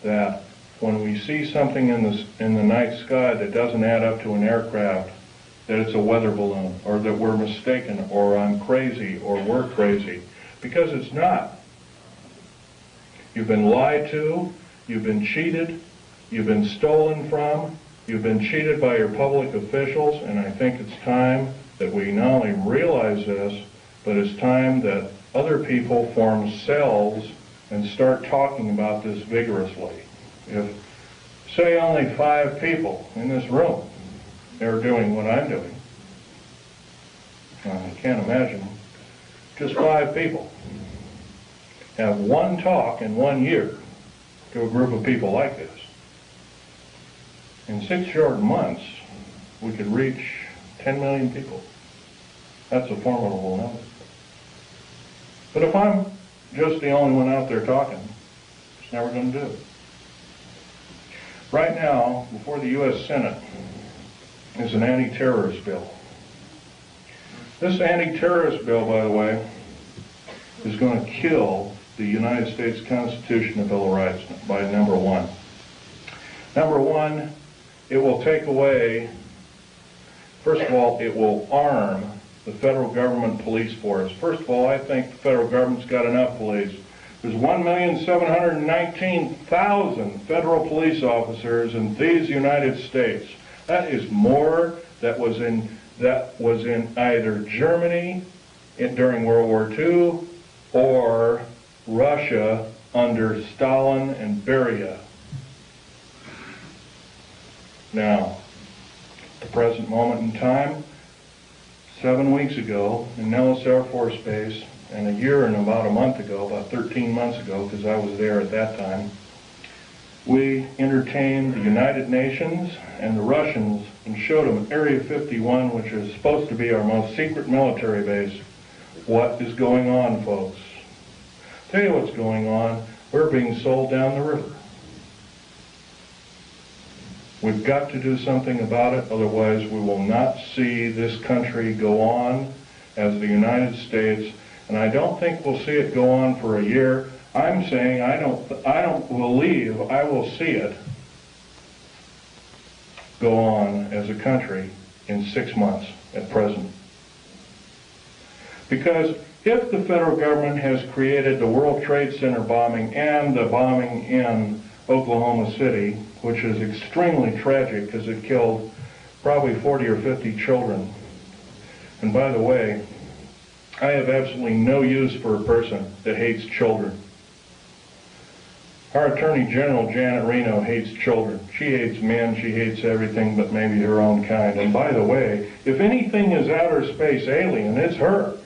S1: that when we see something in the night sky that doesn't add up to an aircraft, that it's a weather balloon, or that we're mistaken, or I'm crazy, or we're crazy, because it's not. You've been lied to, you've been cheated, you've been stolen from, you've been cheated by your public officials, and I think it's time that we not only realize this, but it's time that other people form cells and start talking about this vigorously. If, say, only 5 people in this room are doing what I'm doing, I can't imagine just 5 people have one talk in 1 year to a group of people like this. In 6 short months, we could reach 10 million people. That's a formidable number. But if I'm just the only one out there talking, it's never going to do it. Right now, before the U.S. Senate is an anti-terrorist bill. This anti-terrorist bill, by the way, is going to kill the United States Constitution and Bill of Rights by number one. Number one, it will take away, first of all, it will arm the federal government police force. First of all, I think the federal government's got enough police. There's 1,719,000 federal police officers in these United States. That is more that was in either Germany during World War II or Russia under Stalin and Beria. Now, at the present moment in time, 7 weeks ago in Nellis Air Force Base, and a year and about a month ago, about 13 months ago, because I was there at that time, we entertained the United Nations and the Russians and showed them Area 51, which is supposed to be our most secret military base. What is going on, folks? Tell you what's going on. We're being sold down the river. We've got to do something about it, otherwise we will not see this country go on as the United States, and I don't think we'll see it go on for a year. I'm saying I don't believe I will see it go on as a country in 6 months at present. Because if the federal government has created the World Trade Center bombing and the bombing in Oklahoma City, which is extremely tragic because it killed probably 40 or 50 children. And by the way, I have absolutely no use for a person that hates children. Our Attorney General, Janet Reno, hates children. She hates men, she hates everything but maybe her own kind. And by the way, if anything is outer space alien, it's her.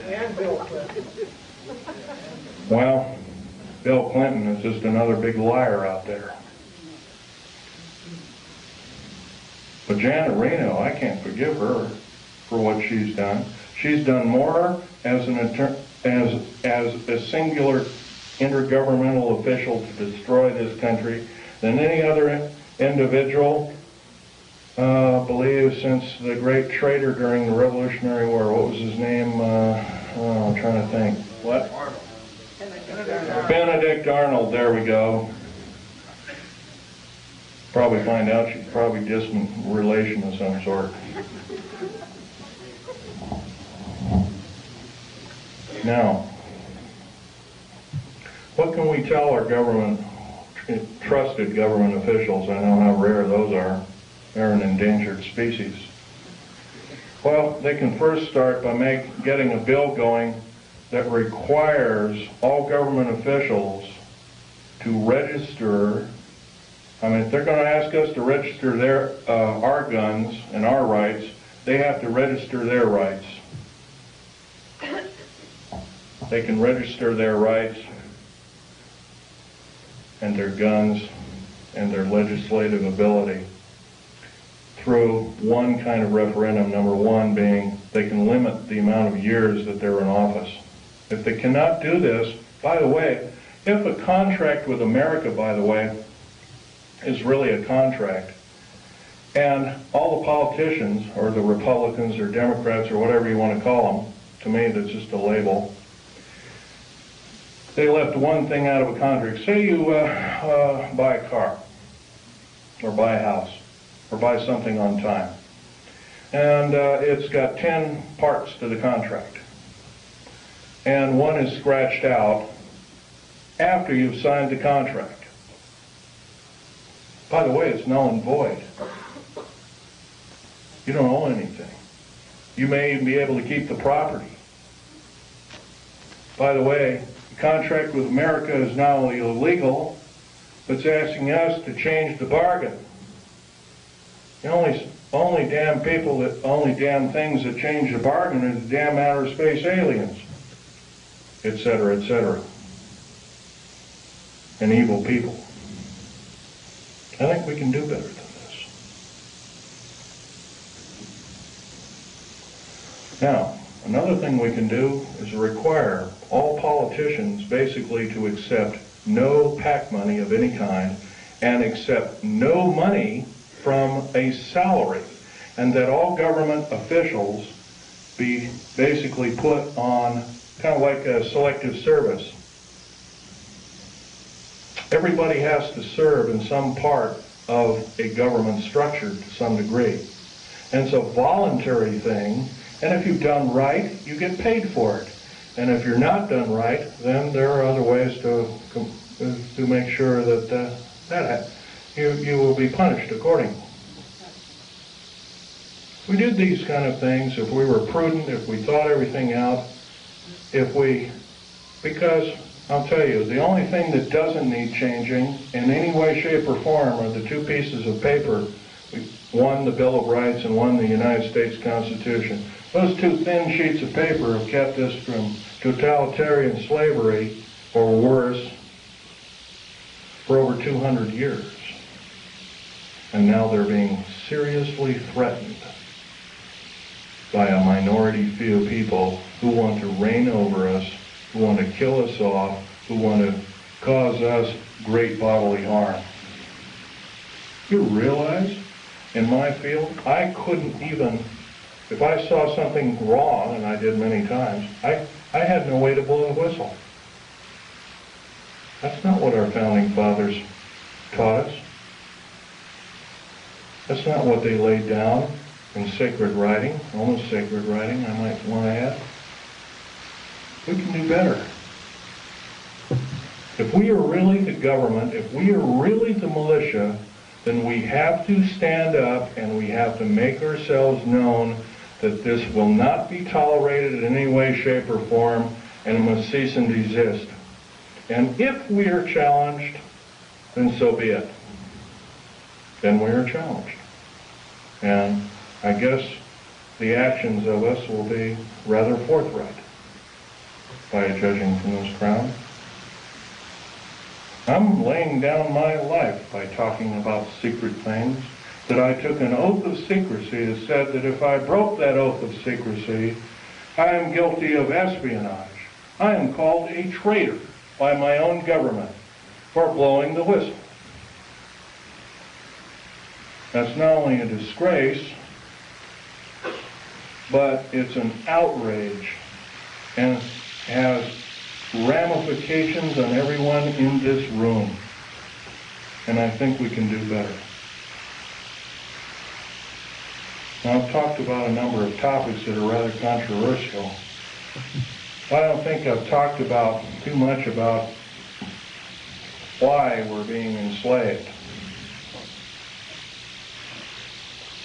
S2: And Bill Clinton.
S1: Well, Bill Clinton is just another big liar out there. But Janet Reno, I can't forgive her for what she's done. She's done more as a singular intergovernmental official to destroy this country than any other individual, believe, since the great traitor during the Revolutionary War. What was his name? I'm trying to think. What?
S2: Arnold.
S1: Benedict Arnold, there we go. Probably find out she's probably distant relation of some sort. Now, what can we tell our government, trusted government officials? I know how rare those are. They're an endangered species. Well, they can first start by getting a bill going that requires all government officials to register. I mean, if they're going to ask us to register our guns and our rights, they have to register their rights. They can register their rights and their guns and their legislative ability through one kind of referendum, number one being they can limit the amount of years that they're in office. If they cannot do this, by the way, if a contract with America, by the way, is really a contract, and all the politicians, or the Republicans or Democrats or whatever you want to call them, to me that's just a label, they left one thing out of a contract. Say you buy a car, or buy a house, or buy something on time, and it's got 10 parts to the contract, and one is scratched out after you've signed the contract. By the way, it's null and void. You don't owe anything. You may even be able to keep the property. By the way, the contract with America is not only illegal, but it's asking us to change the bargain. The only damn things that change the bargain are the damn outer space aliens, etc., etc. and evil people. I think we can do better than this. Now, another thing we can do is require all politicians basically to accept no PAC money of any kind and accept no money from a salary, and that all government officials be basically put on kind of like a selective service. Everybody has to serve in some part of a government structure to some degree. And it's a voluntary thing, and if you've done right, you get paid for it. And if you're not done right, then there are other ways to make sure that you will be punished accordingly. If we did these kind of things, if we were prudent, if we thought everything out, because I'll tell you, the only thing that doesn't need changing in any way, shape, or form are the two pieces of paper, one the Bill of Rights and one the United States Constitution. Those two thin sheets of paper have kept us from totalitarian slavery, or worse, for over 200 years. And now they're being seriously threatened by a minority few people who want to reign over us, who want to kill us off, who want to cause us great bodily harm. You realize, in my field, I couldn't even, if I saw something wrong, and I did many times, I had no way to blow a whistle. That's not what our founding fathers taught us. That's not what they laid down in sacred writing, almost sacred writing, I might want to add. We can do better. If we are really the government, if we are really the militia, then we have to stand up and we have to make ourselves known that this will not be tolerated in any way, shape, or form, and it must cease and desist. And if we are challenged, then so be it. Then we are challenged. And I guess the actions of us will be rather forthright by judging from this crowd. I'm laying down my life by talking about secret things, that I took an oath of secrecy that said that if I broke that oath of secrecy, I am guilty of espionage. I am called a traitor by my own government for blowing the whistle. That's not only a disgrace, but it's an outrage and has ramifications on everyone in this room. And I think we can do better. Now, I've talked about a number of topics that are rather controversial. I don't think I've talked about too much about why we're being enslaved.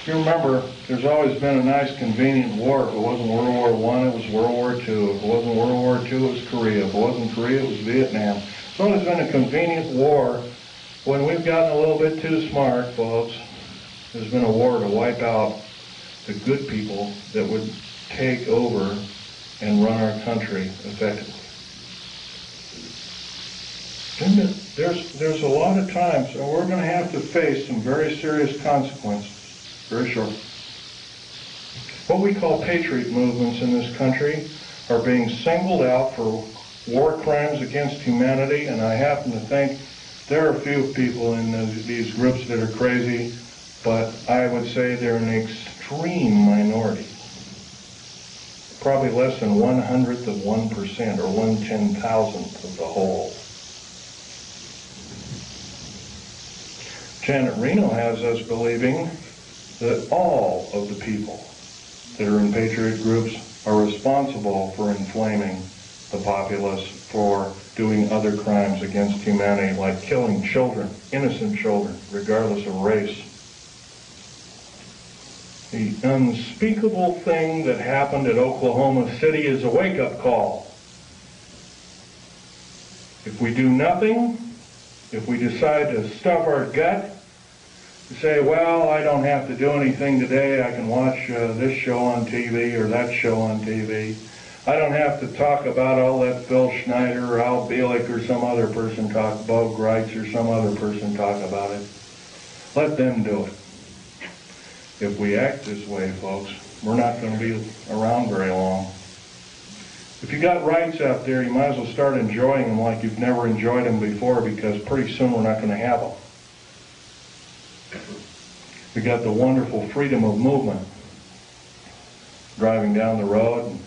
S1: If you remember, there's always been a nice convenient war. If it wasn't World War I, it was World War II. If it wasn't World War II, it was Korea. If it wasn't Korea, it was Vietnam. It's always been a convenient war. When we've gotten a little bit too smart, folks, there's been a war to wipe out the good people that would take over and run our country effectively. And there's a lot of times, and we're going to have to face some very serious consequences. Very short. What we call patriot movements in this country are being singled out for war crimes against humanity, and I happen to think there are a few people in these groups that are crazy, but I would say they're an extreme minority. Probably less than 1/100th of 1% or 1/10,000th of the whole. Janet Reno has us believing that all of the people that are in patriot groups are responsible for inflaming the populace, for doing other crimes against humanity, like killing children, innocent children, regardless of race. The unspeakable thing that happened at Oklahoma City is a wake-up call. If we do nothing, if we decide to stuff our gut, to say, well, I don't have to do anything today, I can watch this show on TV or that show on TV, I don't have to talk about, I'll let Phil Schnieder or Al Bielek or some other person talk, Bo Greitz or some other person talk about it. Let them do it. If we act this way, folks, we're not going to be around very long. If you got rights out there, you might as well start enjoying them like you've never enjoyed them before, because pretty soon we're not going to have them. We got the wonderful freedom of movement. Driving down the road, and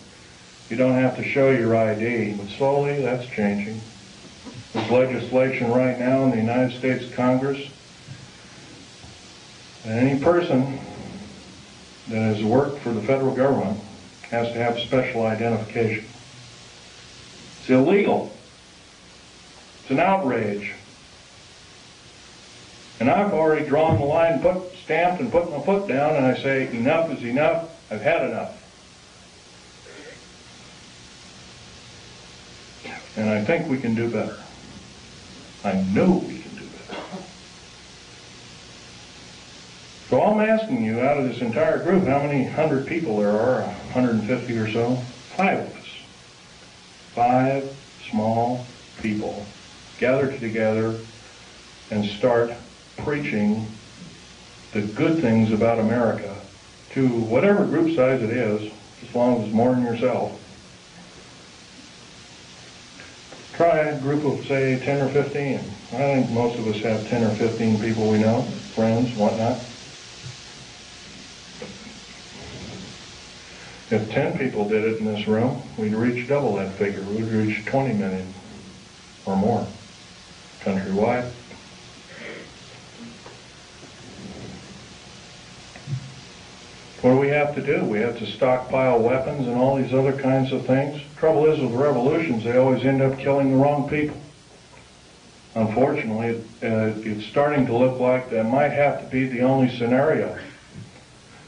S1: you don't have to show your ID, but slowly that's changing. There's legislation right now in the United States Congress, and any person that has worked for the federal government has to have special identification. It's illegal. It's an outrage. And I've already drawn the line, stamped and put my foot down, and I say, enough is enough. I've had enough. And I think we can do better. I know we can do better. So I'm asking you, out of this entire group, how many 100 people there are, 150 or so? 5 of us. 5 small people gathered together and start preaching the good things about America to whatever group size it is, as long as it's more than yourself. Try a group of, say, 10 or 15. I think most of us have 10 or 15 people we know, friends, whatnot. If 10 people did it in this room, we'd reach double that figure. We'd reach 20 million or more countrywide. What do we have to do? We have to stockpile weapons and all these other kinds of things. Trouble is with revolutions, they always end up killing the wrong people. Unfortunately, it's starting to look like that might have to be the only scenario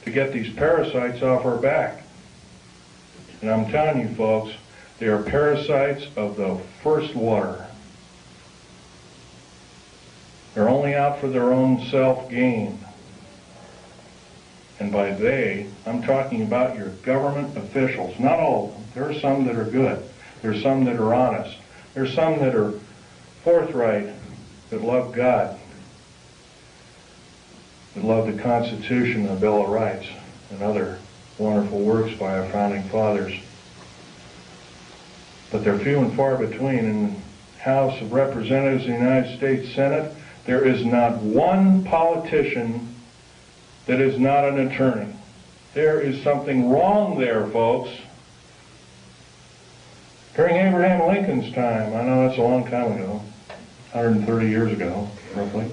S1: to get these parasites off our back. And I'm telling you folks, they are parasites of the first water. They're only out for their own self-gain. And by they, I'm talking about your government officials. Not all of them. There are some that are good. There's some that are honest. There's some that are forthright, that love God, that love the Constitution, the Bill of Rights, and other wonderful works by our founding fathers. But they're few and far between. In the House of Representatives of the United States Senate, there is not one politician that is not an attorney. There is something wrong there, folks. During Abraham Lincoln's time, I know that's a long time ago, 130 years ago, roughly,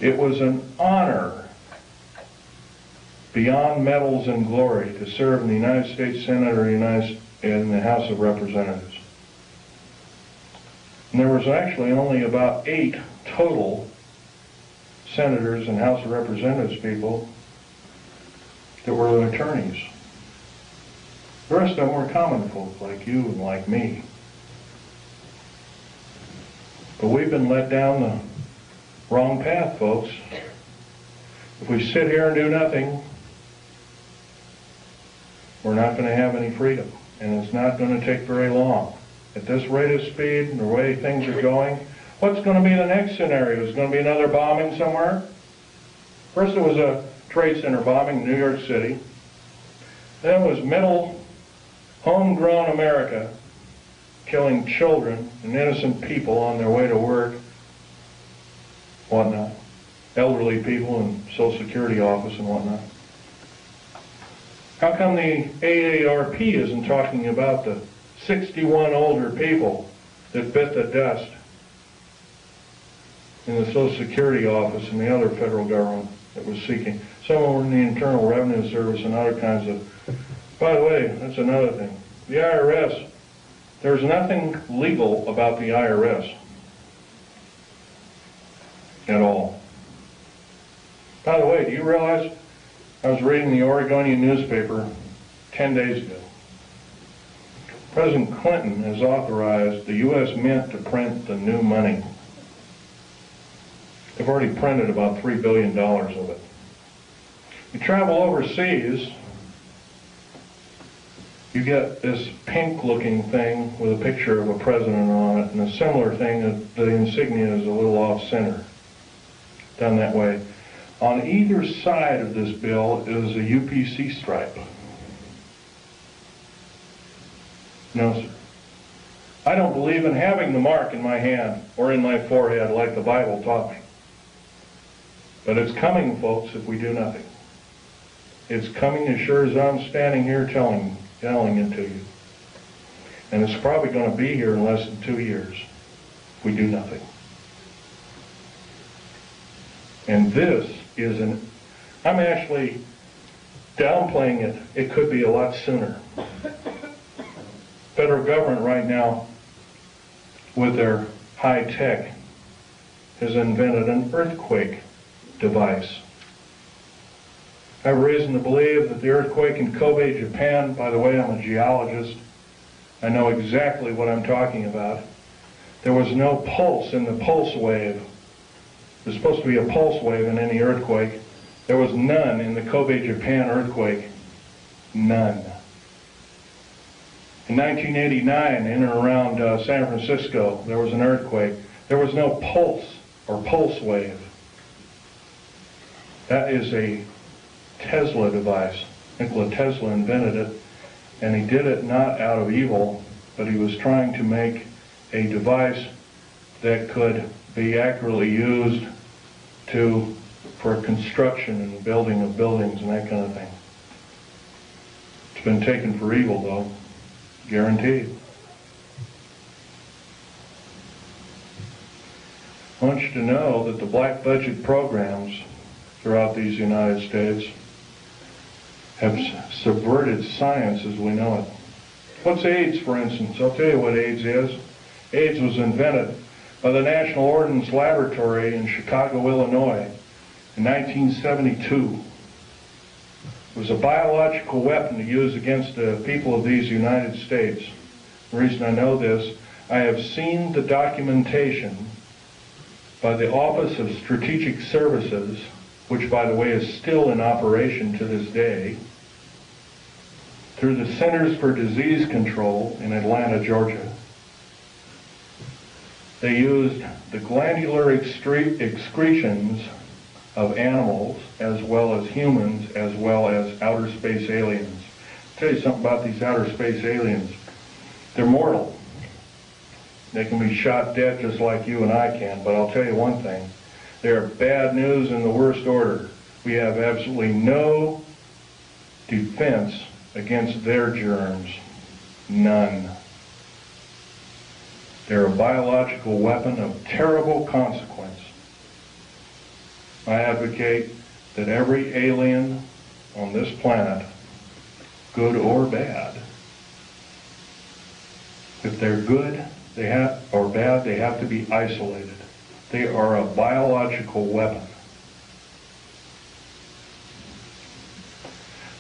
S1: it was an honor beyond medals and glory to serve in the United States Senate or in the House of Representatives. And there was actually only about 8 total senators and House of Representatives people that were attorneys. The rest of them were common folk like you and like me. But we've been led down the wrong path, folks. If we sit here and do nothing, we're not going to have any freedom. And it's not going to take very long. At this rate of speed and the way things are going, what's going to be the next scenario? Is going to be another bombing somewhere? First it was a Trade Center bombing in New York City. Then it was middle, homegrown America killing children and innocent people on their way to work, whatnot. Elderly people in Social Security office and whatnot. How come the AARP isn't talking about the 61 older people that bit the dust in the Social Security office and the other federal government that was seeking? Some were in the Internal Revenue Service and other kinds of... By the way, that's another thing. The IRS, there's nothing legal about the IRS at all. By the way, do you realize, I was reading the Oregonian newspaper 10 days ago. President Clinton has authorized the U.S. Mint to print the new money. They've already printed about $3 billion of it. You travel overseas, you get this pink-looking thing with a picture of a president on it, and a similar thing, the insignia is a little off-center, done that way. On either side of this bill is a UPC stripe. No, sir. I don't believe in having the mark in my hand or in my forehead like the Bible taught me. But it's coming, folks, if we do nothing. It's coming as sure as I'm standing here telling it to you. And it's probably going to be here in less than 2 years if we do nothing. And this is I'm actually downplaying it. It could be a lot sooner. Federal government right now, with their high tech, has invented an earthquake device. I have reason to believe that the earthquake in Kobe, Japan, by the way, I'm a geologist, I know exactly what I'm talking about. There was no pulse in the pulse wave. There's supposed to be a pulse wave in any earthquake. There was none in the Kobe, Japan earthquake. None. In 1989, in and around San Francisco, there was an earthquake. There was no pulse or pulse wave. That is a Tesla device. Nikola Tesla invented it, and he did it not out of evil, but he was trying to make a device that could be accurately used for construction and building of buildings and that kind of thing. It's been taken for evil, though, guaranteed. I want you to know that the black budget programs throughout these United States have subverted science as we know it. What's AIDS, for instance? I'll tell you what AIDS is. AIDS was invented by the National Ordnance Laboratory in Chicago, Illinois in 1972. It was a biological weapon to use against the people of these United States. The reason I know this, I have seen the documentation by the Office of Strategic Services, which by the way is still in operation to this day, through the Centers for Disease Control in Atlanta, Georgia. They used the glandular excretions of animals as well as humans as well as outer space aliens. I'll tell you something about these outer space aliens. They're mortal. They can be shot dead just like you and I can, but I'll tell you one thing. They're bad news in the worst order. We have absolutely no defense against their germs. None. They're a biological weapon of terrible consequence. I advocate that every alien on this planet, good or bad, if they're good or bad, they have to be isolated. They are a biological weapon.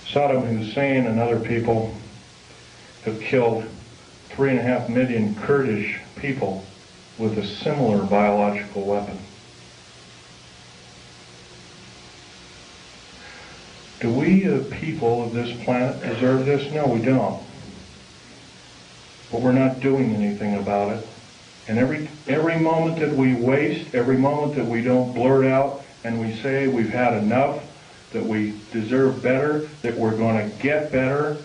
S1: Saddam Hussein and other people have killed 3.5 million Kurdish people with a similar biological weapon. Do we, the people of this planet, deserve this? No, we don't. But we're not doing anything about it. And every moment that we waste, every moment that we don't blurt out and we say we've had enough, that we deserve better, that we're going to get better,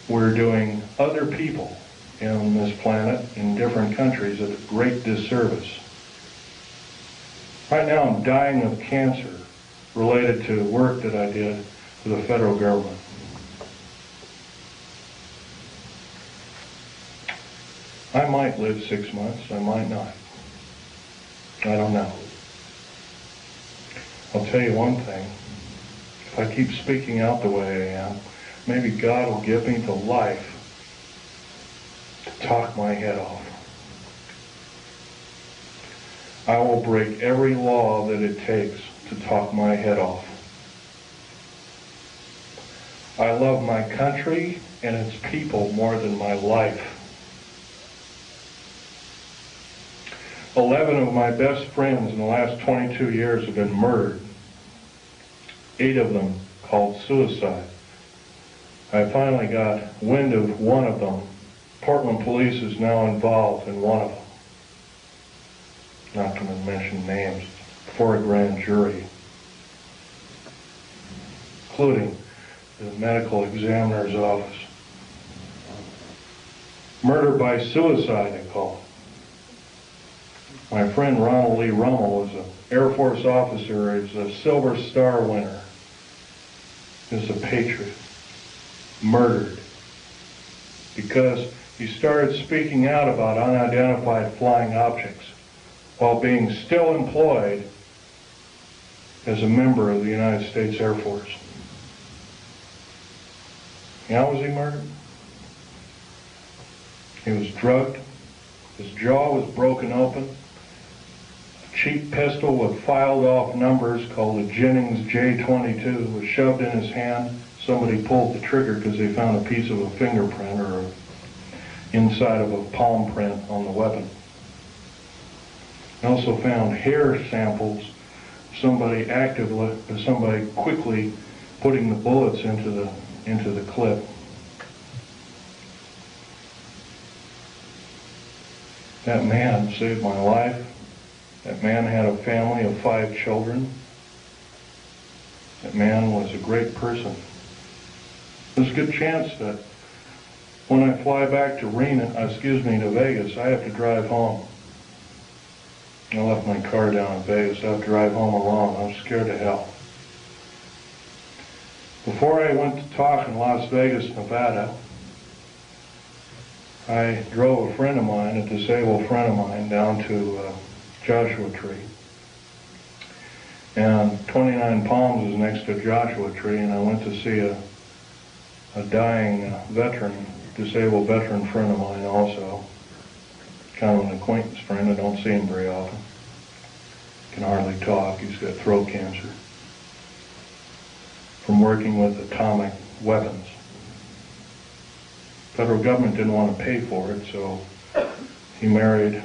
S1: we're doing other people on this planet in different countries a great disservice. Right now I'm dying of cancer related to work that I did for the federal government. I might live 6 months, I might not. I don't know. I'll tell you one thing. If I keep speaking out the way I am, maybe God will give me the life to talk my head off. I will break every law that it takes to talk my head off. I love my country and its people more than my life. 11 of my best friends in the last 22 years have been murdered. 8 of them called suicide. I finally got wind of one of them. Portland police is now involved in one of them. Not going to mention names, before a grand jury, including the medical examiner's office. Murder by suicide, they call it. My friend Ronald Lee Rummel was an Air Force officer. He's a Silver Star winner. He's a patriot. Murdered because he started speaking out about unidentified flying objects while being still employed as a member of the United States Air Force. How was he murdered? He was drugged, his jaw was broken open, a cheap pistol with filed off numbers called the Jennings J22 was shoved in his hand. Somebody pulled the trigger because they found a piece of a fingerprint or inside of a palm print on the weapon. They also found hair samples, somebody quickly putting the bullets into the clip. That man saved my life. That man had a family of 5 children. That man was a great person. There's a good chance that when I fly back to Vegas, I have to drive home. I left my car down in Vegas. I have to drive home alone. I'm scared to hell. Before I went to talk in Las Vegas, Nevada, I drove a friend of mine, a disabled friend of mine, down to Joshua Tree. And 29 Palms is next to Joshua Tree, and I went to see a dying disabled veteran friend of mine also. Kind of an acquaintance friend. I don't see him very often. Can hardly talk. He's got throat cancer from working with atomic weapons. Federal government didn't want to pay for it, so he married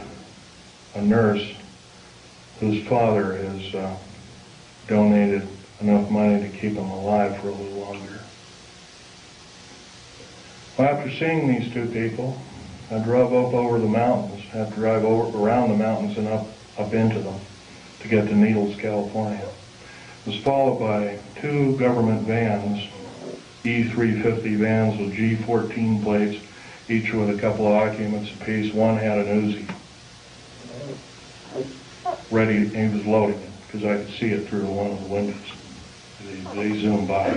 S1: a nurse whose father has donated enough money to keep him alive for a little longer. Well, after seeing these 2 people, I drove up over the mountains. I had to drive around the mountains and up into them to get to Needles, California. It was followed by 2 government vans, E350 vans with G14 plates, each with a couple of occupants apiece. One had an Uzi. Ready, he was loading it, because I could see it through one of the windows. They zoomed by.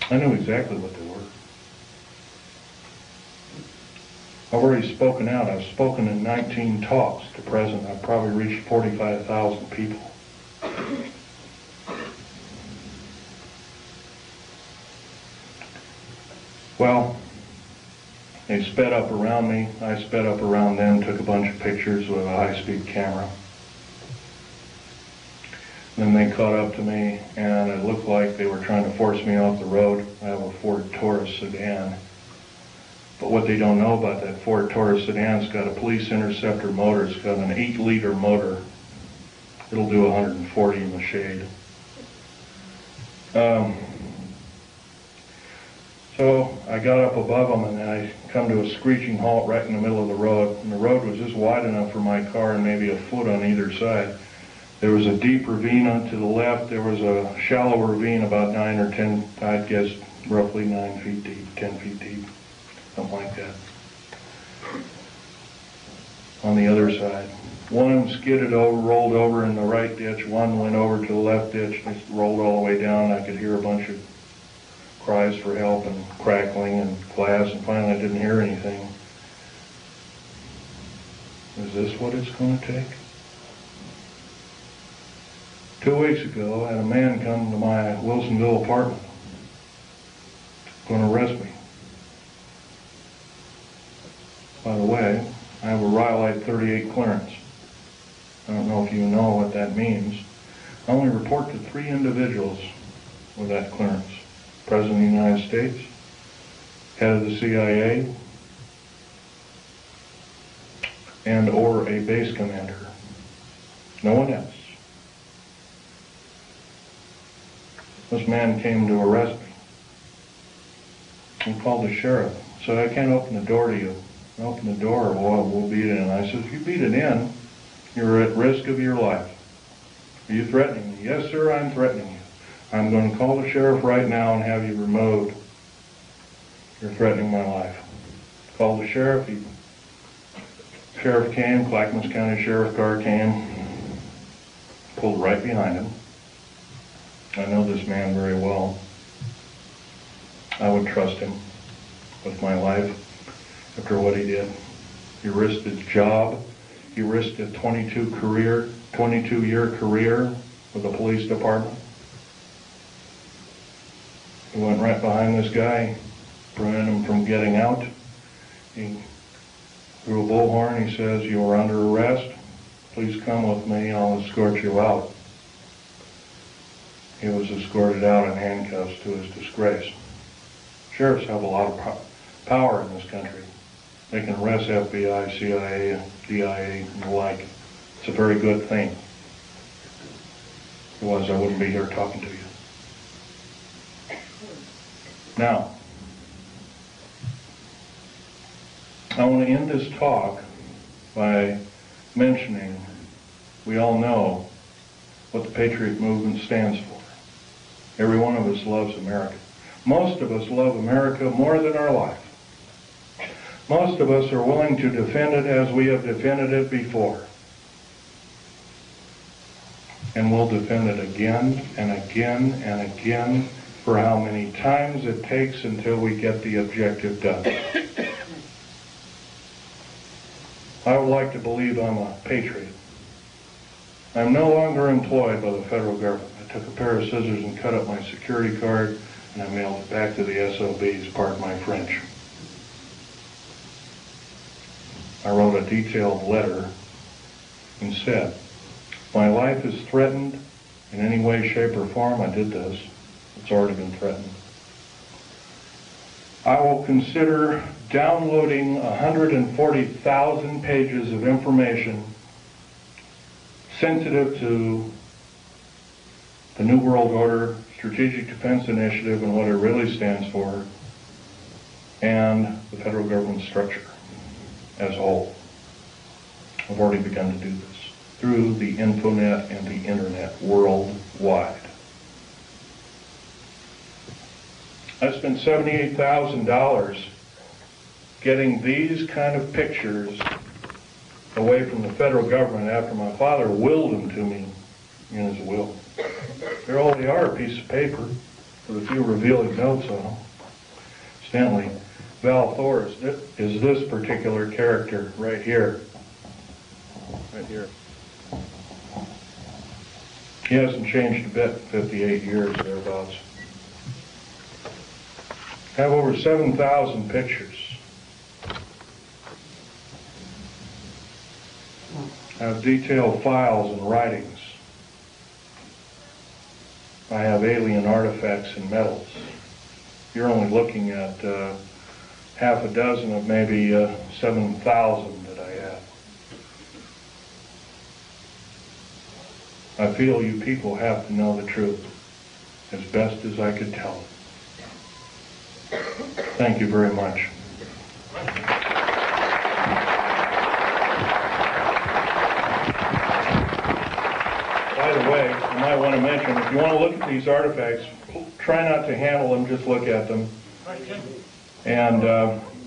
S1: I knew exactly what they were. I've already spoken out. I've spoken in 19 talks to present. I've probably reached 45,000 people. Well, they sped up around me. I sped up around them, took a bunch of pictures with a high-speed camera. Then they caught up to me, and it looked like they were trying to force me off the road. I have a Ford Taurus sedan. But what they don't know about that Ford Taurus sedan, it's got a police interceptor motor. It's got an 8-liter motor. It'll do 140 in the shade. So I got up above them, and I come to a screeching halt right in the middle of the road. And the road was just wide enough for my car and maybe a foot on either side. There was a deep ravine to the left. There was a shallow ravine about 9 or 10, I'd guess roughly 9 feet deep, 10 feet deep, something like that. On the other side. One skidded over, rolled over in the right ditch. One went over to the left ditch and rolled all the way down. I could hear a bunch of cries for help and crackling and glass, and finally I didn't hear anything. Is this what it's going to take? 2 weeks ago, I had a man come to my Wilsonville apartment, going to arrest me. By the way, I have a Rhyolite 38 clearance. I don't know if you know what that means. I only report to 3 individuals with that clearance. President of the United States, head of the CIA, and or a base commander. No one else. This man came to arrest me. and called the sheriff. Said, I can't open the door to you. Open the door, well, we'll beat it in. I said, if you beat it in, you're at risk of your life. Are you threatening me? Yes, sir, I'm threatening you. I'm going to call the sheriff right now and have you removed. You're threatening my life. Called the sheriff. Sheriff came, Clackamas County Sheriff car came, pulled right behind him. I know this man very well. I would trust him with my life after what he did. He risked his job. He risked a 22-year career with the police department. He went right behind this guy, prevented him from getting out. He threw a bullhorn. He says, you are under arrest. Please come with me and I'll escort you out. He was escorted out in handcuffs to his disgrace. Sheriffs have a lot of power in this country. They can arrest FBI, CIA, DIA, and the like. It's a very good thing. If it was, I wouldn't be here talking to you. Now, I want to end this talk by mentioning we all know what the Patriot movement stands for. Every one of us loves America. Most of us love America more than our life. Most of us are willing to defend it as we have defended it before. And we'll defend it again and again and again for how many times it takes until we get the objective done. I would like to believe I'm a patriot. I'm no longer employed by the federal government. I took a pair of scissors and cut up my security card and I mailed it back to the SOBs, pardon my French. I wrote a detailed letter and said, my life is threatened in any way, shape, or form. I did this. It's already been threatened. I will consider downloading 140,000 pages of information sensitive to the New World Order, Strategic Defense Initiative, and what it really stands for, and the federal government structure as a whole. I've already begun to do this through the Infonet and the Internet worldwide. I spent $78,000 getting these kind of pictures away from the federal government after my father willed them to me in his will. There all they are, a piece of paper with a few revealing notes on them. Stanley Val Thor is this particular character right here. Right here. He hasn't changed a bit in 58 years, thereabouts. I have over 7,000 pictures. I have detailed files and writings. I have alien artifacts and medals. You're only looking at half a dozen of maybe 7,000 that I have. I feel you people have to know the truth as best as I could tell it. Thank you very much. By the way, you might want to mention, if you want to look at these artifacts, try not to handle them, just look at them. And,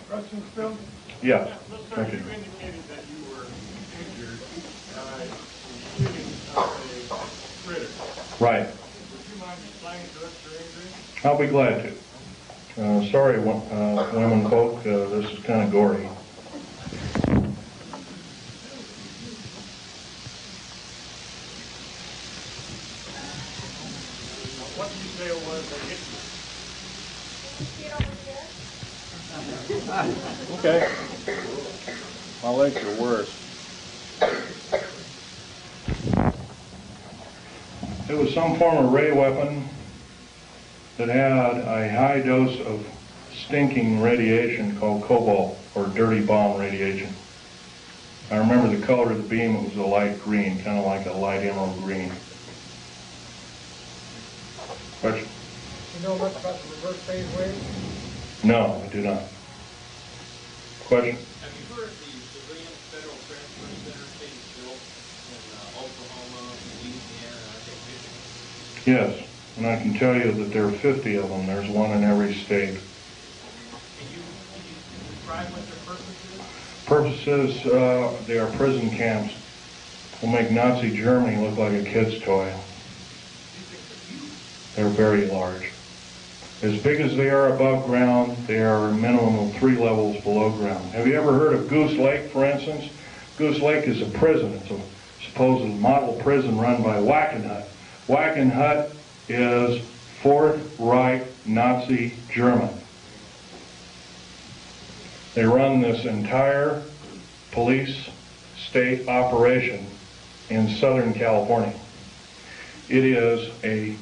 S2: Questions, Phil?
S1: yes.
S2: Thank you. You indicated that you were injured in shooting of a critter.
S1: Right.
S2: Would you mind explaining to us your injury?
S1: I'll be glad to. Sorry, women folk, this is kind of gory.
S2: What did you say it was that hit you?
S1: Okay. My legs are worse. It was some form of ray weapon that had a high dose of stinking radiation called cobalt, or dirty bomb radiation. I remember the color of the beam, it was a light green, kind of like a light emerald green. Question?
S2: You know much about the reverse phase wave?
S1: No, I do not. Question?
S3: Have you heard the civilian federal transfer center being built in Oklahoma, Louisiana, and I think Michigan?
S1: Yes, and I can tell you that there are 50 of them. There's one in every state.
S3: Can you describe what their purpose is?
S1: Purposes, they are prison camps. Will make Nazi Germany look like a kid's toy.
S3: These things are huge.
S1: They're very large. As big as they are above ground, they are a minimum of 3 levels below ground. Have you ever heard of Goose Lake, for instance? Goose Lake is a prison. It's a supposed model prison run by Wackenhut. Wackenhut is Fourth Reich Nazi German. They run this entire police state operation in Southern California. It is a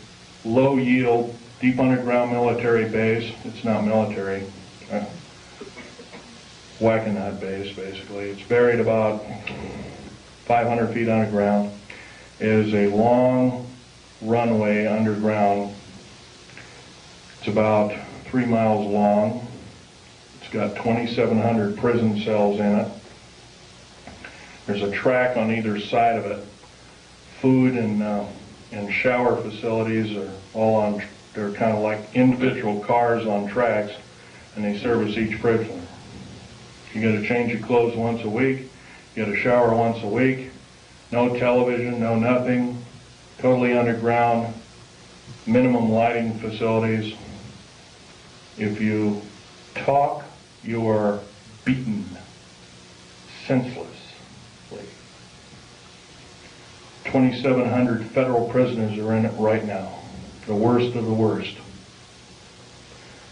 S1: low-yield, deep underground military base. It's not military. Wackenhut base, basically. It's buried about 500 feet underground. It is a long runway underground. It's about 3 miles long. It's got 2,700 prison cells in it. There's a track on either side of it. Food and shower facilities are all on. They're kind of like individual cars on tracks, and they service each prisoner. You got to change your clothes once a week. You got to shower once a week. No television, no nothing. Totally underground. Minimum lighting facilities. If you talk, you are beaten senselessly. 2,700 federal prisoners are in it right now. The worst of the worst.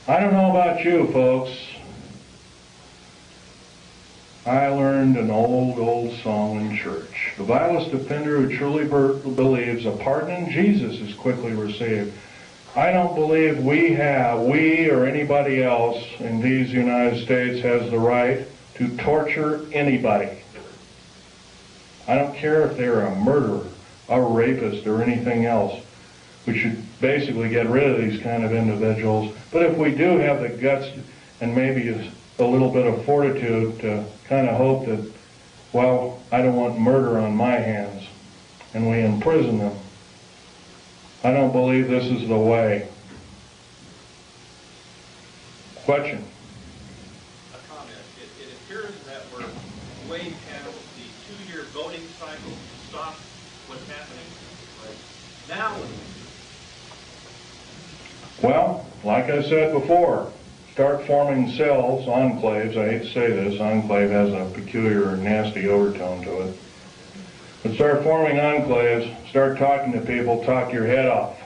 S1: I don't know about you, folks. I learned an old song in church. The vilest offender who truly believes a pardon in Jesus is quickly received. I don't believe we or anybody else in these United States has the right to torture anybody. I don't care if they're a murderer, a rapist, or anything else. We should basically get rid of these kind of individuals. But if we do have the guts and maybe a little bit of fortitude to kind of hope that, well, I don't want murder on my hands, and we imprison them, I don't believe this is the way. Question?
S3: A comment. It appears that we're way past the 2-year voting cycle to stop what's happening right now.
S1: Well, like I said before, start forming cells, enclaves. I hate to say this, enclave has a peculiar, nasty overtone to it. But start forming enclaves, start talking to people, talk your head off.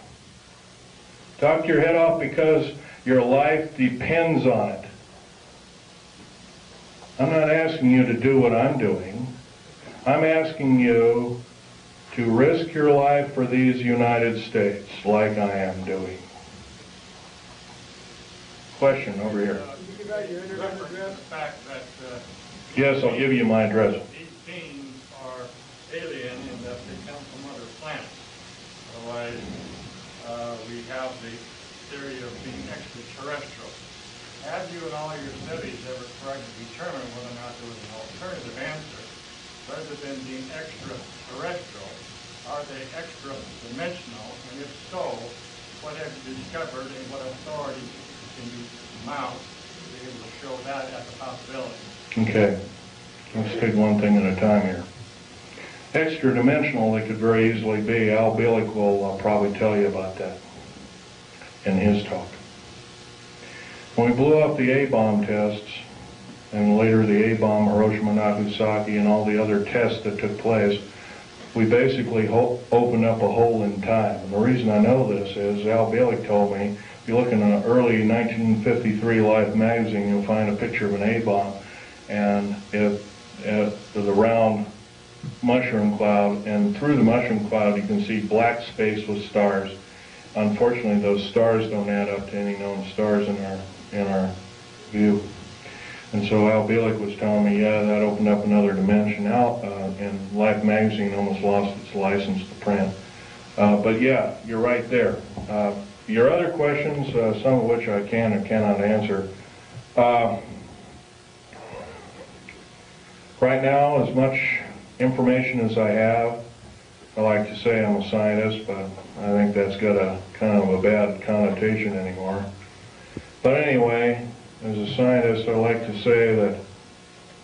S1: Talk your head off because your life depends on it. I'm not asking you to do what I'm doing. I'm asking you to risk your life for these United States like I am doing. Question over here.
S2: You give out your internet address? The fact that
S1: Yes, I'll give you my address.
S2: these beings are alien in that they come from other planets. Otherwise, we have the theory of being extraterrestrial. Have you in all your studies ever tried to determine whether or not there was an alternative answer? Rather than being extraterrestrial, are they extra-dimensional? And if so, what have you discovered and what authority can you mount to be able to show that as a possibility?
S1: Okay, let's take one thing at a time here. Extra-dimensional, they could very easily be. Al Bielek will probably tell you about that in his talk. When we blew up the A-bomb tests, and later the A-bomb, Hiroshima, Nagasaki, and all the other tests that took place, we basically opened up a hole in time. And the reason I know this is Al Bielek told me, if you look in an early 1953 Life magazine, you'll find a picture of an A-bomb, and there's a round mushroom cloud, and through the mushroom cloud you can see black space with stars. Unfortunately, those stars don't add up to any known stars in our view. And so Al Bielek was telling me, yeah, that opened up another dimension. And Life magazine almost lost its license to print. But yeah, you're right there. Your other questions, some of which I can or cannot answer, Right now, as much information as I have, I like to say I'm a scientist, but I think that's got a kind of a bad connotation anymore. But anyway, as a scientist, I like to say that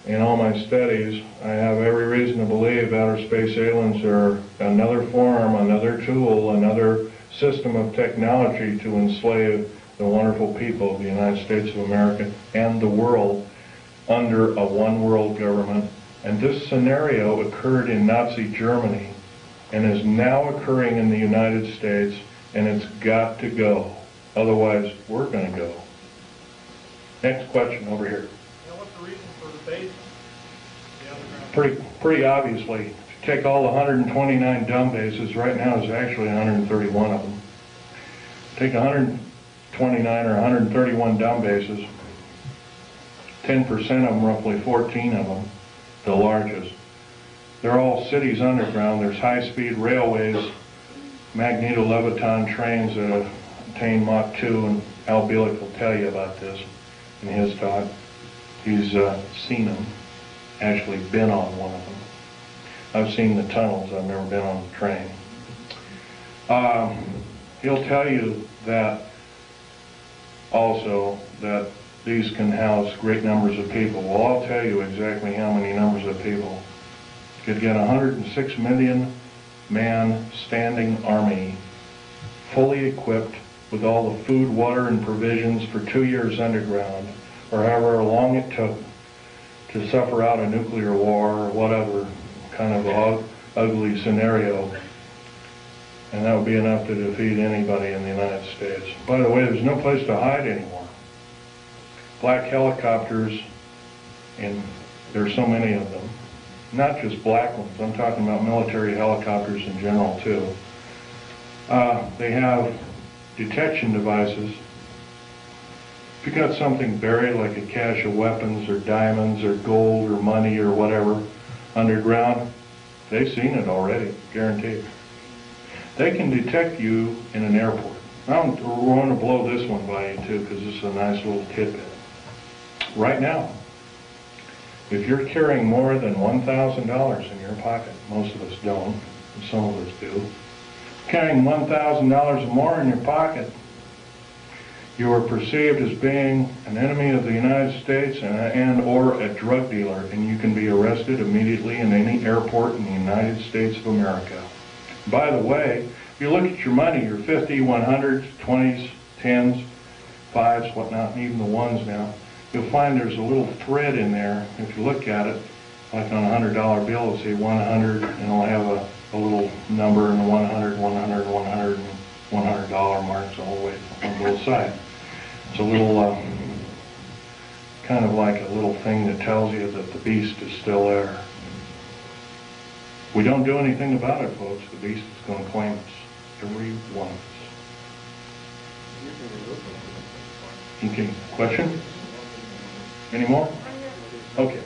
S1: in all my studies, I have every reason to believe outer space aliens are another form, another tool, another system of technology to enslave the wonderful people of the United States of America and the world under a one-world government. And this scenario occurred in Nazi Germany and is now occurring in the United States, and it's got to go. Otherwise, we're going to go. Next question over here.
S2: Now, what's the reason for the base? The underground?
S1: Pretty obviously, if you take all the 129 dumb bases, right now there's actually 131 of them. Take 129 or 131 dumb bases, 10% of them, roughly 14 of them, the largest. They're all cities underground. There's high-speed railways, magneto-leviton trains that attain Mach 2, and Al Bielek will tell you about this in his talk. He's seen them, actually been on one of them. I've seen the tunnels, I've never been on the train. He'll tell you that also that these can house great numbers of people. Well, I'll tell you exactly how many numbers of people. You could get a 106 million man standing army, fully equipped with all the food, water, and provisions for 2 years underground, or however long it took to suffer out a nuclear war or whatever kind of ugly scenario. And that would be enough to defeat anybody in the United States. By the way, there's no place to hide anymore. Black helicopters, and there's so many of them. Not just black ones, I'm talking about military helicopters in general too. They have detection devices. If you got something buried like a cache of weapons or diamonds or gold or money or whatever underground, they've seen it already, guaranteed. They can detect you in an airport. I want to blow this one by you too, because this is a nice little tidbit. Right now, if you're carrying more than $1,000 in your pocket, most of us don't, and some of us do, carrying $1,000 or more in your pocket, you are perceived as being an enemy of the United States and or a drug dealer, and you can be arrested immediately in any airport in the United States of America. By the way, if you look at your money, your 50, 100s, 20s, 10s, 5s, whatnot, and even the 1s now, you'll find there's a little thread in there. If you look at it, like on a $100 bill, it'll say 100, and it'll have a little number in the 100, 100, 100, and $100 marks all the way on both sides. It's a little, kind of like a little thing that tells you that the beast is still there. We don't do anything about it, folks. The beast is going to claim us, every one of us. Okay, question? Any more? Okay.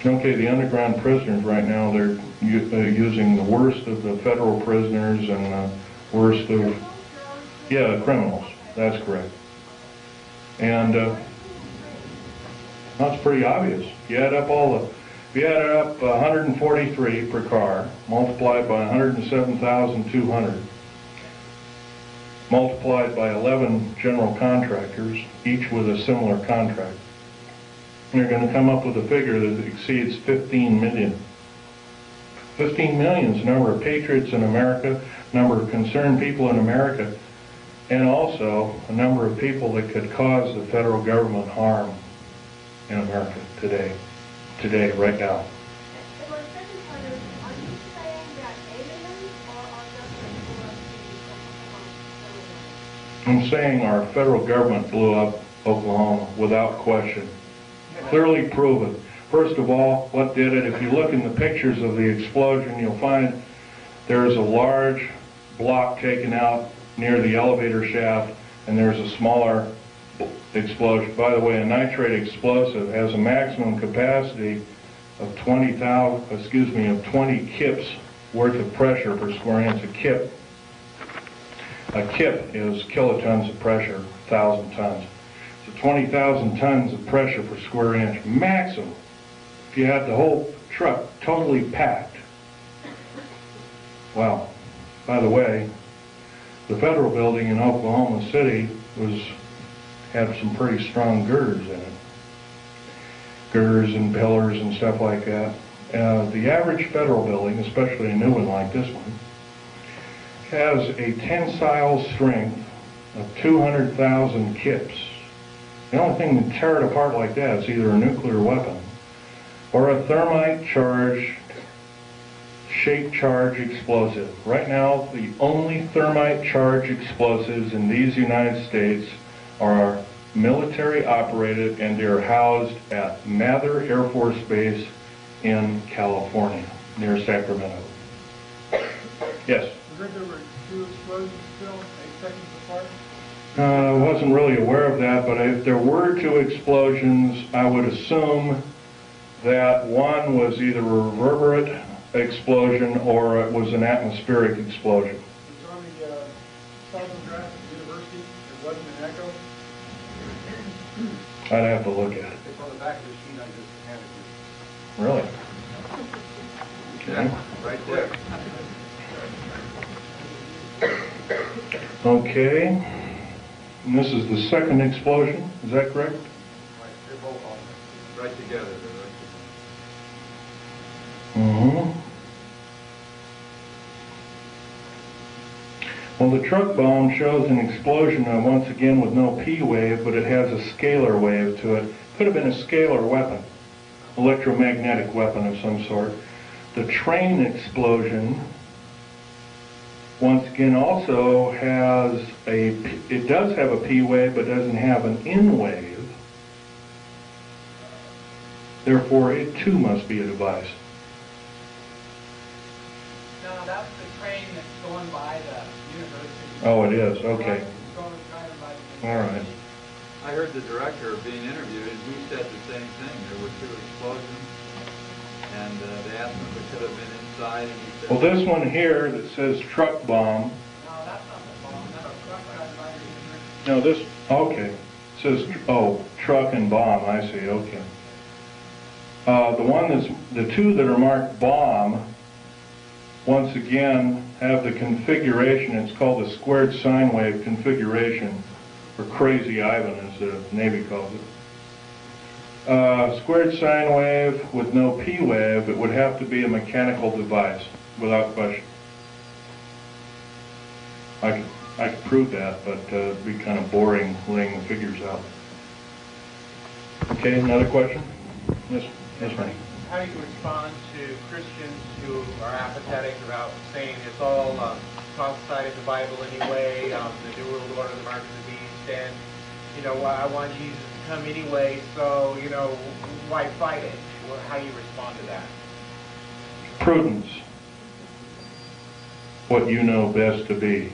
S1: Okay, the underground prisoners right now, they're using the worst of the federal prisoners and the worst of, yeah, criminals. That's correct. And that's pretty obvious. If you add up if you add up 143 per car, multiplied by 107,200, multiplied by 11 general contractors, each with a similar contract, you're going to come up with a figure that exceeds 15 million. 15 million is the number of patriots in America, number of concerned people in America, and also a number of people that could cause the federal government harm in America today, right now. I'm saying our federal government blew up Oklahoma without question. Clearly proven. First of all, what did it? If you look in the pictures of the explosion, you'll find there's a large block taken out near the elevator shaft, and there's a smaller explosion. By the way, a nitrate explosive has a maximum capacity of 20 kips worth of pressure per square inch. A kip is kilotons of pressure, 1,000 tons. So 20,000 tons of pressure per square inch maximum. If you had the whole truck totally packed. Wow. By the way, the federal building in Oklahoma City had some pretty strong girders in it. Girders and pillars and stuff like that. The average federal building, especially a new one like this one, has a tensile strength of 200,000 kips. The only thing to tear it apart like that is either a nuclear weapon or a thermite charged, shape charge explosive. Right now, the only thermite charge explosives in these United States are military operated, and they're housed at Mather Air Force Base in California, near Sacramento. Yes?
S4: I heard there were 2 explosions still, 8 seconds apart.
S1: I wasn't really aware of that, but if there were 2 explosions, I would assume that one was either a reverberant explosion or it was an atmospheric explosion.
S4: It was on the seismograph at the university. It wasn't an echo.
S1: I'd have to look at it.
S4: It's on the back of the sheet I just handed you.
S1: Really? Okay.
S4: Right there.
S1: Okay. And this is the second explosion, is that correct?
S4: Right, they're both on there. Right together. They're right
S1: Mm-hmm. Well, the truck bomb shows an explosion, once again, with no P wave, but it has a scalar wave to it. Could have been a scalar weapon, electromagnetic weapon of some sort. The train explosion, once again, also has it does have a P wave, but doesn't have an N wave. Therefore, it too must be a device.
S5: No, that's the train that's going by the university.
S1: Oh, it is, okay.
S5: It's going driving by the
S1: All right.
S6: I heard the director being interviewed, and he said the same thing. There were 2 explosions, and they asked him if it could have been inside, and he said...
S1: Well, this one here that says truck bomb.
S5: No, that's not the bomb. That's a truck driving by the university.
S1: No, this, okay. It says, oh, truck and bomb, I see, okay. The 2 that are marked bomb, once again, have the configuration. It's called the squared sine wave configuration, or Crazy Ivan, as the Navy calls it. Squared sine wave with no P wave, it would have to be a mechanical device, without question. I could prove that, but it'd be kind of boring laying the figures out. Okay, another question? Yes, ma'am.
S7: How do you respond to Christians who are apathetic about saying it's all prophesied in the Bible anyway, the New World Order, the Mark of the Beast, and, I want Jesus to come anyway, so, why fight it? How do you respond to that?
S1: Prudence. What you know best to be.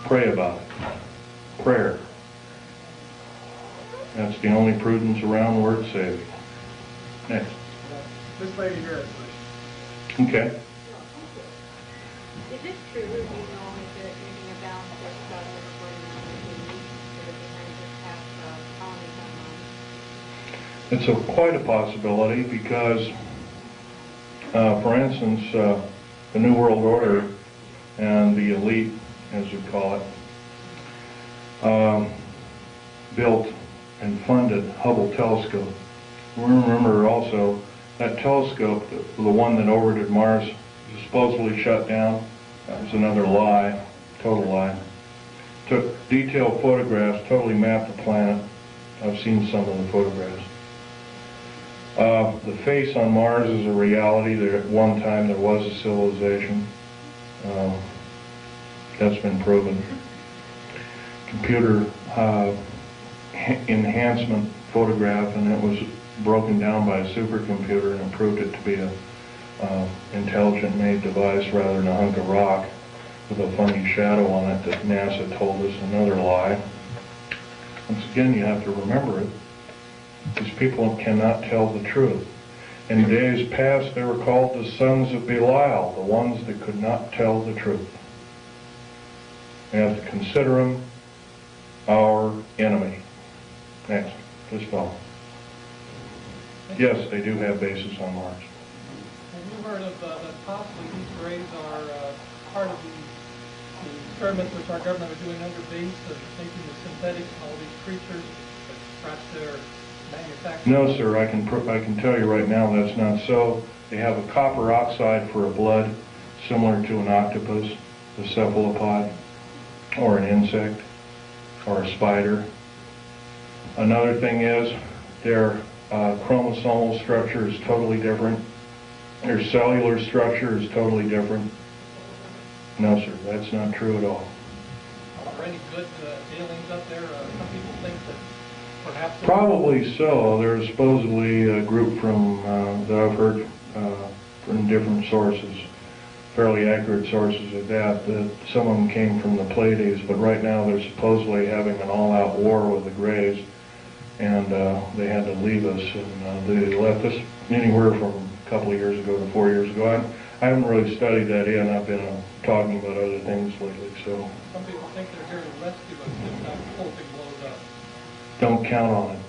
S1: Pray about it. Prayer. That's the only prudence around worth saving. Next.
S4: This lady here has a question.
S1: Okay.
S8: Is it true, do you know, if they're using a balance or stuff recording on the TV, or behind this past colonies on
S1: It's quite a possibility because, for instance, the New World Order and the elite, as we call it, built and funded Hubble telescope. Remember also that telescope, the one that orbited Mars, was supposedly shut down. That was another lie, total lie. Took detailed photographs, totally mapped the planet. I've seen some of the photographs. The face on Mars is a reality. There, at one time there was a civilization. That's been proven. Computer enhancement photograph, and it was broken down by a supercomputer and proved it to be a intelligent made device rather than a hunk of rock with a funny shadow on it that NASA told us. Another lie. Once again, you have to remember it. These people cannot tell the truth. In days past, they were called the sons of Belial, the ones that could not tell the truth. We have to consider them our enemy. Next, please follow. Yes, they do have bases on Mars.
S9: Have you heard of that possibly these rays are part of the experiments which our government are doing under base of making the synthetics, all these creatures, but perhaps they're manufactured?
S1: No, sir. I can tell you right now that's not so. They have a copper oxide for a blood, similar to an octopus, a cephalopod, or an insect, or a spider. Another thing is their chromosomal structure is totally different. Their cellular structure is totally different. No, sir, that's not true at all.
S9: Are there any good aliens up there? Some people think that perhaps...
S1: Probably so. There's supposedly a group from that I've heard from different sources, fairly accurate sources at that some of them came from the Pleiades, but right now they're supposedly having an all-out war with the Greys, and they had to leave us, and they left us anywhere from a couple of years ago to 4 years ago. I haven't really studied that in. I've been talking about other things lately, so...
S9: Some people think they're here to rescue us if that whole thing blows up.
S1: Don't count on it.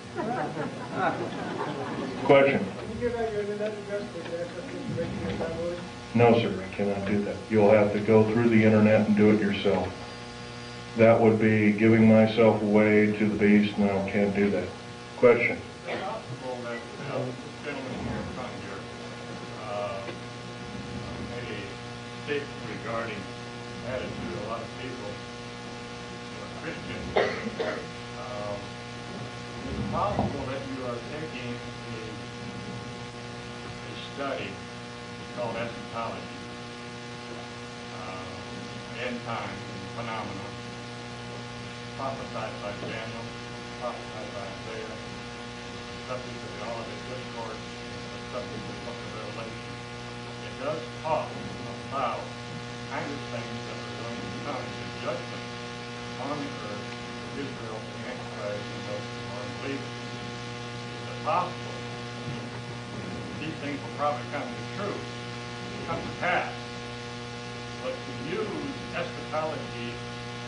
S1: Question?
S4: Can you give out your internet address for the access information you're downloading?
S1: No, sir, I cannot do that. You'll have to go through the internet and do it yourself. That would be giving myself away to the beast, and I can't do that. Question?
S2: Is it possible that this gentleman here in front here made a statement regarding the attitude of a lot of people who are Christians? Is it possible that you are taking a study called eschatology, end times and phenomena, prophesied by Daniel, prophesied by Isaiah, subject of the Olivet Discourse, and the subject of the book of Revelation? It does talk about kind of things that are going to come into judgment on the earth, Israel, the Antichrist, and those who are unbelievers. Is it possible? These things will probably come to truth, come to pass. But to use eschatology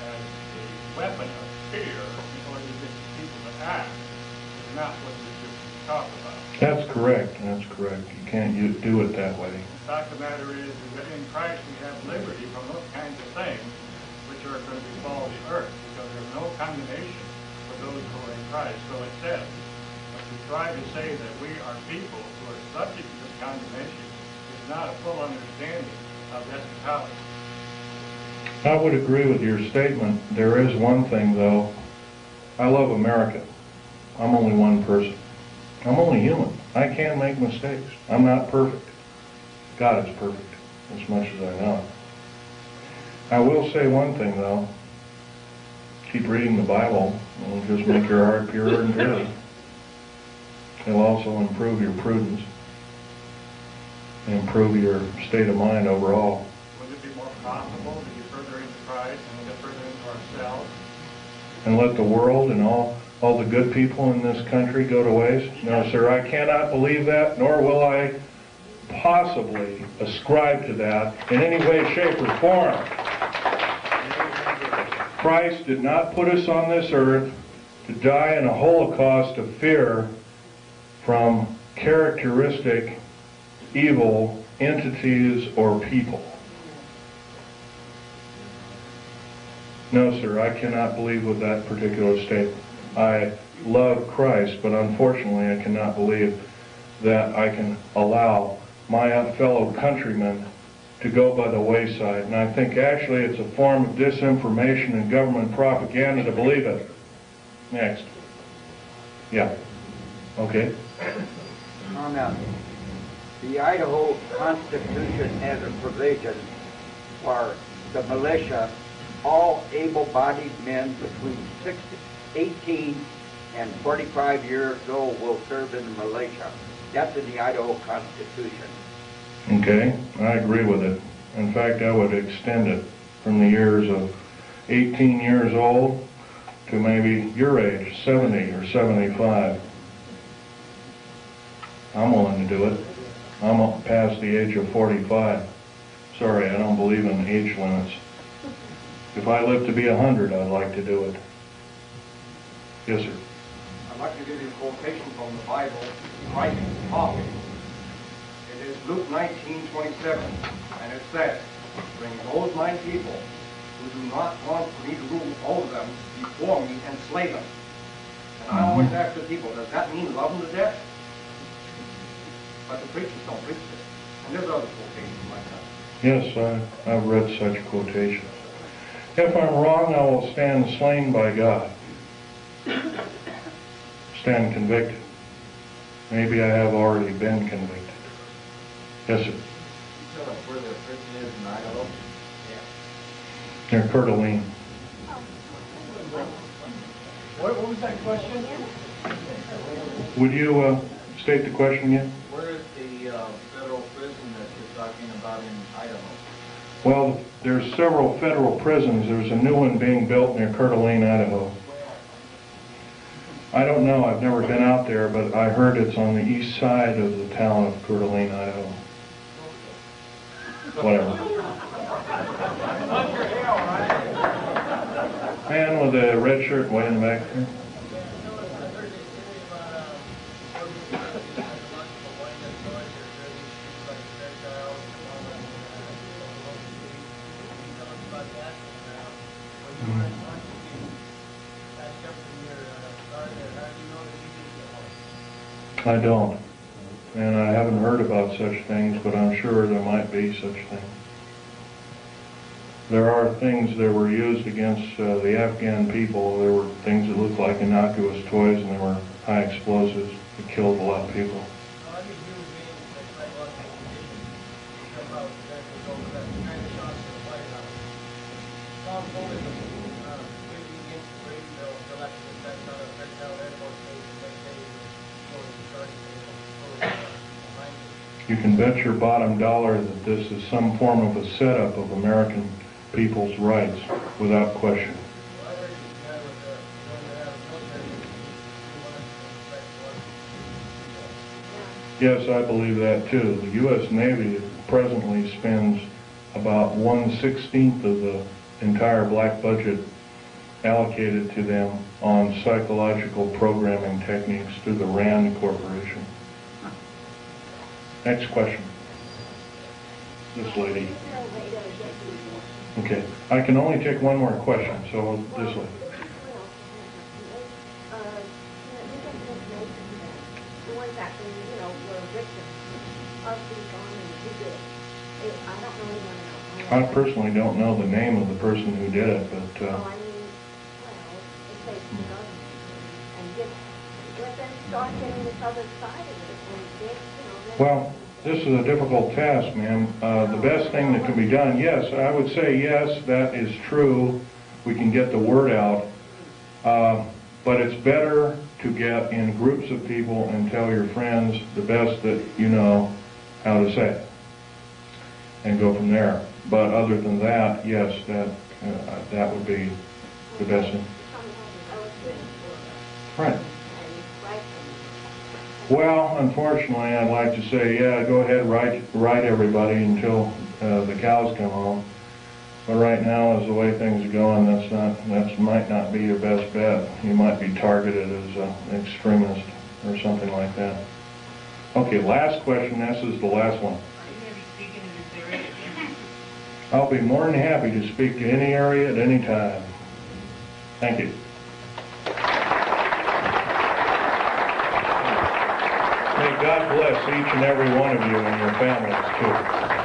S2: as a weapon of fear in order to get people to act is not what the scriptures talk about.
S1: That's correct. That's correct. You can't do it that way.
S2: The fact of the matter is that in Christ we have liberty from those kinds of things which are going to befall the earth, because there's no condemnation for those who are in Christ. So it says. But to try to say that we are people who are subject to this condemnation is not a full understanding of eschatology.
S1: I would agree with your statement. There is one thing, though. I love America. I'm only one person. I'm only human. I can make mistakes. I'm not perfect. God is perfect, as much as I know. I will say one thing, though. Keep reading the Bible. It'll just make your heart purer and purer. It'll also improve your prudence, and improve your state of mind overall.
S2: Would it be more profitable to get further into Christ and get further into ourselves?
S1: And let the world and all the good people in this country go to waste? No, sir, I cannot believe that, nor will I possibly ascribe to that in any way, shape, or form. Christ did not put us on this earth to die in a holocaust of fear from characteristic evil entities or people. No, sir, I cannot believe with that particular statement. I love Christ, but unfortunately I cannot believe that I can allow my fellow countrymen to go by the wayside. And I think actually it's a form of disinformation and government propaganda to believe it. Next. Yeah. Okay.
S10: Comment. The Idaho Constitution has a provision for the militia. All able-bodied men between 18 and 45 years old will serve in the militia. That's in the Idaho Constitution.
S1: Okay, I agree with it. In fact, I would extend it from the years of 18 years old to maybe your age, 70 or 75. I'm willing to do it. I'm past the age of 45. Sorry, I don't believe in age limits. If I live to be 100, I'd like to do it. Yes, sir.
S11: I'd like to give you a quotation from the Bible, Christ talking. It is Luke 19:27, and it says, "Bring those my people who do not want me to rule over them before me and slay them." And I always ask the people, does that mean love them to death? But the preachers don't preach this. And there's other quotations like that.
S1: Yes, I've read such quotations. If I'm wrong, I will stand slain by God. Stand convicted. Maybe I have already been convicted. Yes, sir.
S10: Where the prison is in Idaho?
S1: Near Coeur d'Alene.
S4: What was that question?
S1: Would you state the question again?
S6: Where is the federal prison that you're talking about in Idaho?
S1: Well, there's several federal prisons. There's a new one being built near Coeur d'Alene, Idaho. I don't know. I've never been out there, but I heard it's on the east side of the town of Coeur d'Alene, Idaho. Whatever. Man with a red shirt way in the back there. I don't. And I haven't heard about such things, but I'm sure there might be such things. There are things that were used against the Afghan people. There were things that looked like innocuous toys, and there were high explosives that killed a lot of people. You can bet your bottom dollar that this is some form of a setup of American people's rights, without question. Yes, I believe that too. The U.S. Navy presently spends about 1/16 of the entire black budget allocated to them on psychological programming techniques through the RAND Corporation. Next question. This lady. Okay. I can only take one more question, so this lady. I personally don't know the name of the person who did it, but well, this is a difficult task, ma'am. The best thing that can be done, yes, I would say yes, that is true. We can get the word out. But it's better to get in groups of people and tell your friends the best that you know how to say, and go from there. But other than that, yes, that would be the best thing. Right. Well, unfortunately, I'd like to say, yeah, go ahead, write everybody until the cows come home. But right now, as the way things are going, that might not be your best bet. You might be targeted as an extremist or something like that. Okay, last question. This is the last one. I'll be more than happy to speak to any area at any time. Thank you. May God bless each and every one of you and your families, too.